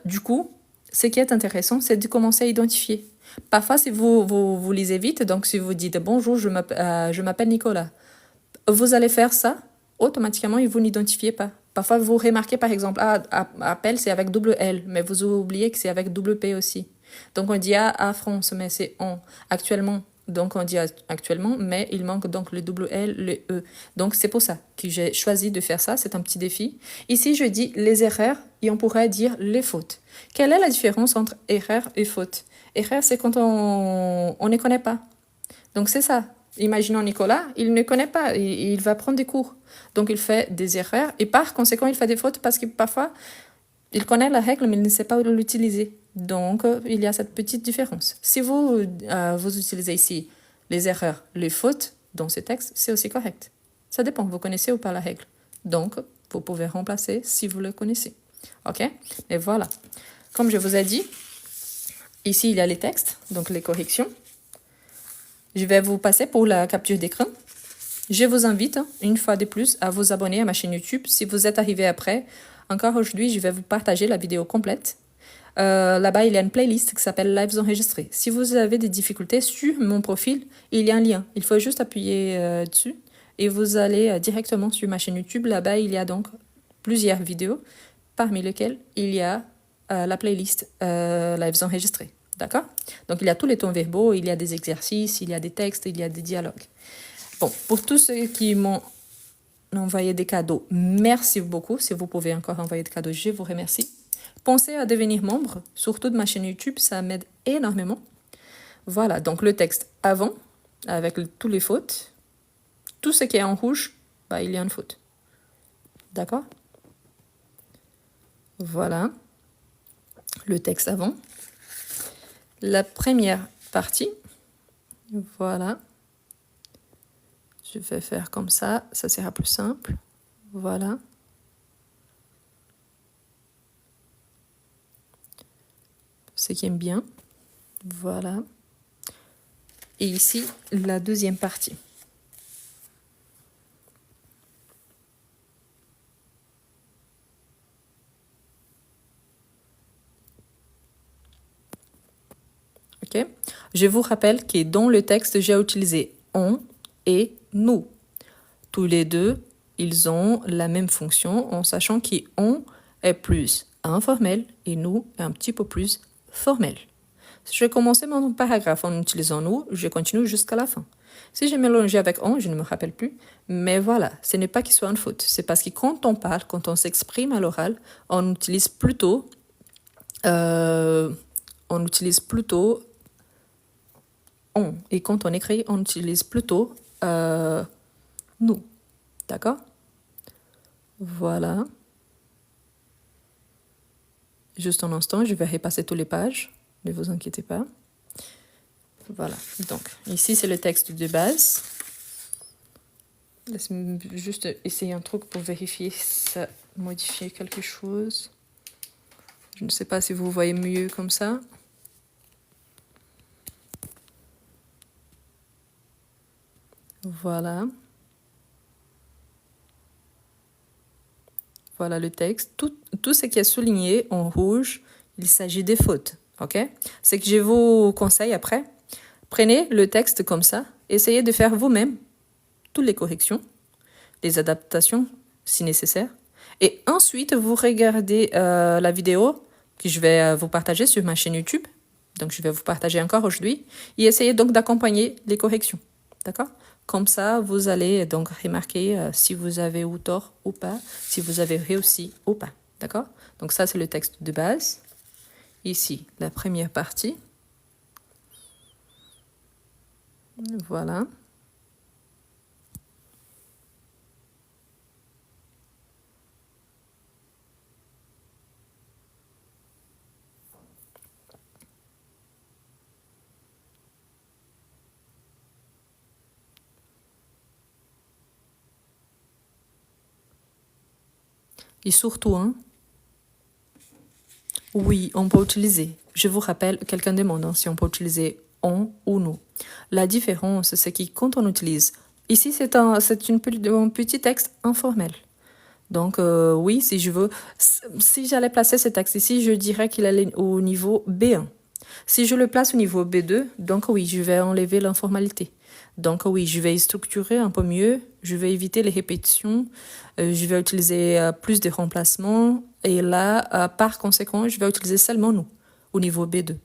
Du coup, ce qui est intéressant, c'est de commencer à identifier. Parfois, si vous lisez vite, donc si vous dites « Bonjour, je m'appelle Nicolas », vous allez faire ça, automatiquement, et vous n'identifiez pas. Parfois, vous remarquez, par exemple, appel, c'est avec double L, mais vous oubliez que c'est avec double P aussi. Donc, on dit à France, mais c'est on. Actuellement, donc on dit actuellement, mais il manque donc le double L, le E. Donc c'est pour ça que j'ai choisi de faire ça, c'est un petit défi. Ici, je dis les erreurs et on pourrait dire les fautes. Quelle est la différence entre erreur et faute? Erreur, c'est quand on ne connaît pas. Donc c'est ça. Imaginons Nicolas, il ne connaît pas, il va prendre des cours. Donc il fait des erreurs et par conséquent, il fait des fautes parce que parfois, il connaît la règle, mais il ne sait pas l'utiliser. Donc, il y a cette petite différence. Si vous utilisez ici les erreurs, les fautes dans ces textes, c'est aussi correct. Ça dépend, vous connaissez ou pas la règle. Donc, vous pouvez remplacer si vous le connaissez. OK? Et voilà. Comme je vous ai dit, ici, il y a les textes, donc les corrections. Je vais vous passer pour la capture d'écran. Je vous invite, une fois de plus, à vous abonner à ma chaîne YouTube. Si vous êtes arrivé après, encore aujourd'hui, je vais vous partager la vidéo complète. Là-bas, il y a une playlist qui s'appelle Lives enregistrés. Si vous avez des difficultés sur mon profil, il y a un lien. Il faut juste appuyer dessus et vous allez directement sur ma chaîne YouTube. Là-bas, il y a donc plusieurs vidéos, parmi lesquelles il y a la playlist Lives enregistrés. D'accord? Donc, il y a tous les tons verbaux, il y a des exercices, il y a des textes, il y a des dialogues. Bon, pour tous ceux qui m'ont envoyé des cadeaux, merci beaucoup. Si vous pouvez encore envoyer des cadeaux, je vous remercie. Pensez à devenir membre, surtout de ma chaîne YouTube, ça m'aide énormément. Voilà, donc le texte avant, avec toutes les fautes. Tout ce qui est en rouge, bah, il y a une faute. D'accord? Voilà. Le texte avant. La première partie. Voilà. Je vais faire comme ça sera plus simple. Voilà. Ce qui aime bien. Voilà. Et ici, la deuxième partie. Ok? Je vous rappelle que dans le texte, j'ai utilisé on et nous. Tous les deux, ils ont la même fonction en sachant qu'on est plus informel et nous est un petit peu plus formel. Si je vais commencer mon paragraphe en utilisant nous, je continue jusqu'à la fin. Si j'ai mélangé avec on, je ne me rappelle plus. Mais voilà, ce n'est pas qu'il soit une faute. C'est parce que quand on parle, quand on s'exprime à l'oral, on utilise plutôt on. Et quand on écrit, on utilise plutôt nous. D'accord? Voilà. Juste un instant, je vais repasser toutes les pages. Ne vous inquiétez pas. Voilà. Donc, ici, c'est le texte de base. Laisse-moi juste essayer un truc pour vérifier si ça modifie quelque chose. Je ne sais pas si vous voyez mieux comme ça. Voilà. Voilà le texte. Tout ce qui est souligné en rouge, il s'agit des fautes. Ok? Ce que je vous conseille après, prenez le texte comme ça, essayez de faire vous-même toutes les corrections, les adaptations si nécessaire, et ensuite vous regardez la vidéo que je vais vous partager sur ma chaîne YouTube. Donc je vais vous partager encore aujourd'hui et essayez donc d'accompagner les corrections. D'accord? Comme ça, vous allez donc remarquer si vous avez eu tort ou pas, si vous avez réussi ou pas. D'accord? Donc ça, c'est le texte de base. Ici, la première partie. Voilà. Et surtout, oui, on peut utiliser. Je vous rappelle, quelqu'un demande si on peut utiliser on ou nous. La différence, c'est que quand on utilise... Ici, c'est un petit texte informel. Donc, oui, si je veux... Si j'allais placer ce texte ici, je dirais qu'il est au niveau B1. Si je le place au niveau B2, donc oui, je vais enlever l'informalité. Donc oui, je vais structurer un peu mieux, je vais éviter les répétitions, je vais utiliser plus de remplacements et là, par conséquent, je vais utiliser seulement nous au niveau B2.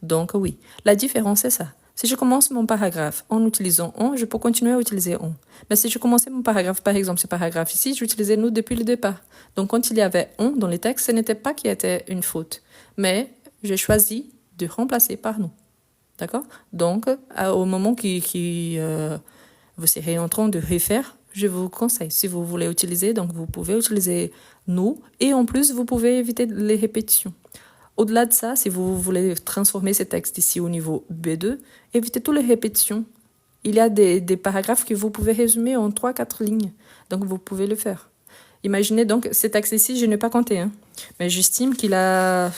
Donc oui, la différence c'est ça. Si je commence mon paragraphe en utilisant on, je peux continuer à utiliser on. Mais si je commençais mon paragraphe, par exemple, ce paragraphe ici, j'utilisais nous depuis le départ. Donc, quand il y avait on dans les textes, ce n'était pas qu'il y était une faute. Mais j'ai choisi de remplacer par nous. D'accord? Donc, au moment vous serez en train de refaire, je vous conseille, si vous voulez utiliser, donc vous pouvez utiliser nous. Et en plus, vous pouvez éviter les répétitions. Au-delà de ça, si vous voulez transformer ces textes ici au niveau B2, évitez toutes les répétitions. Il y a des paragraphes que vous pouvez résumer en 3-4 lignes. Donc, vous pouvez le faire. Imaginez donc, ces textes ici, je n'ai pas compté, hein, mais j'estime qu'il a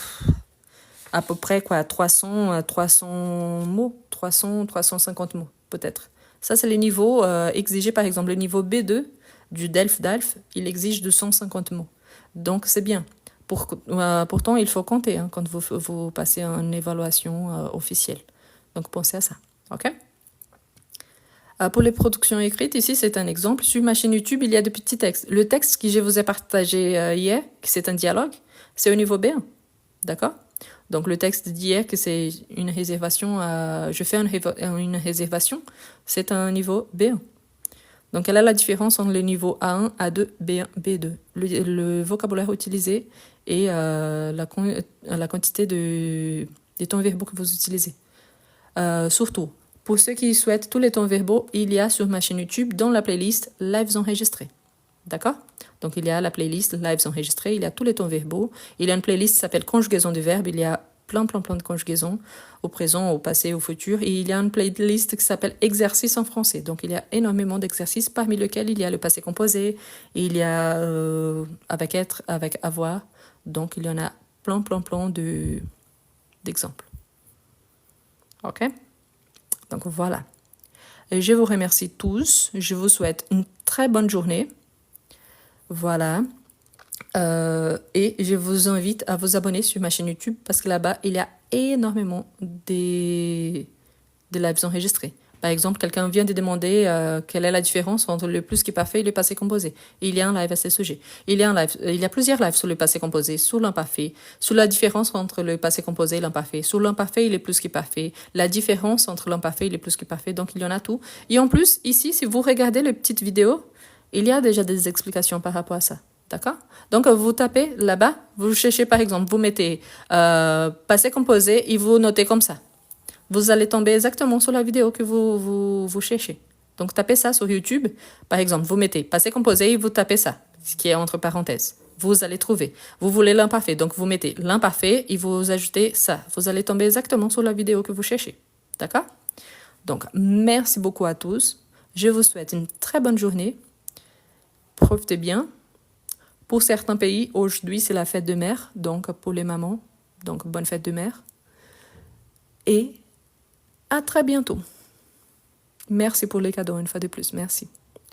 à peu près 300 mots, 350 mots peut-être. Ça, c'est les niveaux exigés, par exemple, le niveau B2 du DELF, il exige 250 mots. Donc, c'est bien. Pourtant, il faut compter hein, quand vous passez une évaluation officielle. Donc, pensez à ça. OK? Pour les productions écrites, ici, c'est un exemple. Sur ma chaîne YouTube, il y a des petits textes. Le texte que je vous ai partagé hier, que c'est un dialogue, c'est au niveau B1. D'accord? Donc, le texte d'hier, que c'est une réservation, je fais une réservation, c'est un niveau B1. Donc, elle a la différence entre les niveaux A1, A2, B1, B2. Le vocabulaire utilisé et la quantité de temps verbaux que vous utilisez. Surtout, pour ceux qui souhaitent tous les temps verbaux, il y a sur ma chaîne YouTube, dans la playlist Lives enregistrés. D'accord? Donc, il y a la playlist Lives enregistrés, il y a tous les temps verbaux. Il y a une playlist qui s'appelle Conjugaison de verbes, il y a plein de conjugaisons, au présent, au passé, au futur. Et il y a une playlist qui s'appelle Exercices en français. Donc, il y a énormément d'exercices, parmi lesquels il y a le passé composé, et il y a avec être, avec avoir. Donc, il y en a plein d'exemples. OK? Donc, voilà. Et je vous remercie tous. Je vous souhaite une très bonne journée. Voilà. Et je vous invite à vous abonner sur ma chaîne YouTube parce que là-bas, il y a énormément de lives enregistrés. Par exemple, quelqu'un vient de demander quelle est la différence entre le plus qui parfait et le passé composé. Et il y a un live à ce sujet. Il y a plusieurs lives sur le passé composé, sur l'imparfait, sur la différence entre le passé composé et l'imparfait, sur l'imparfait et le plus qui parfait, la différence entre l'imparfait et le plus qui parfait. Donc, il y en a tout. Et en plus, ici, si vous regardez les petites vidéos, il y a déjà des explications par rapport à ça. D'accord? Donc, vous tapez là-bas, vous cherchez par exemple, vous mettez passé composé et vous notez comme ça. Vous allez tomber exactement sur la vidéo que vous cherchez. Donc, tapez ça sur YouTube. Par exemple, vous mettez passé composé et vous tapez ça, ce qui est entre parenthèses. Vous allez trouver. Vous voulez l'imparfait, donc vous mettez l'imparfait et vous ajoutez ça. Vous allez tomber exactement sur la vidéo que vous cherchez. D'accord? Donc, merci beaucoup à tous. Je vous souhaite une très bonne journée. Profitez bien. Pour certains pays, aujourd'hui, c'est la fête de mère, donc pour les mamans. Donc, bonne fête de mère. Et à très bientôt. Merci pour les cadeaux, une fois de plus. Merci.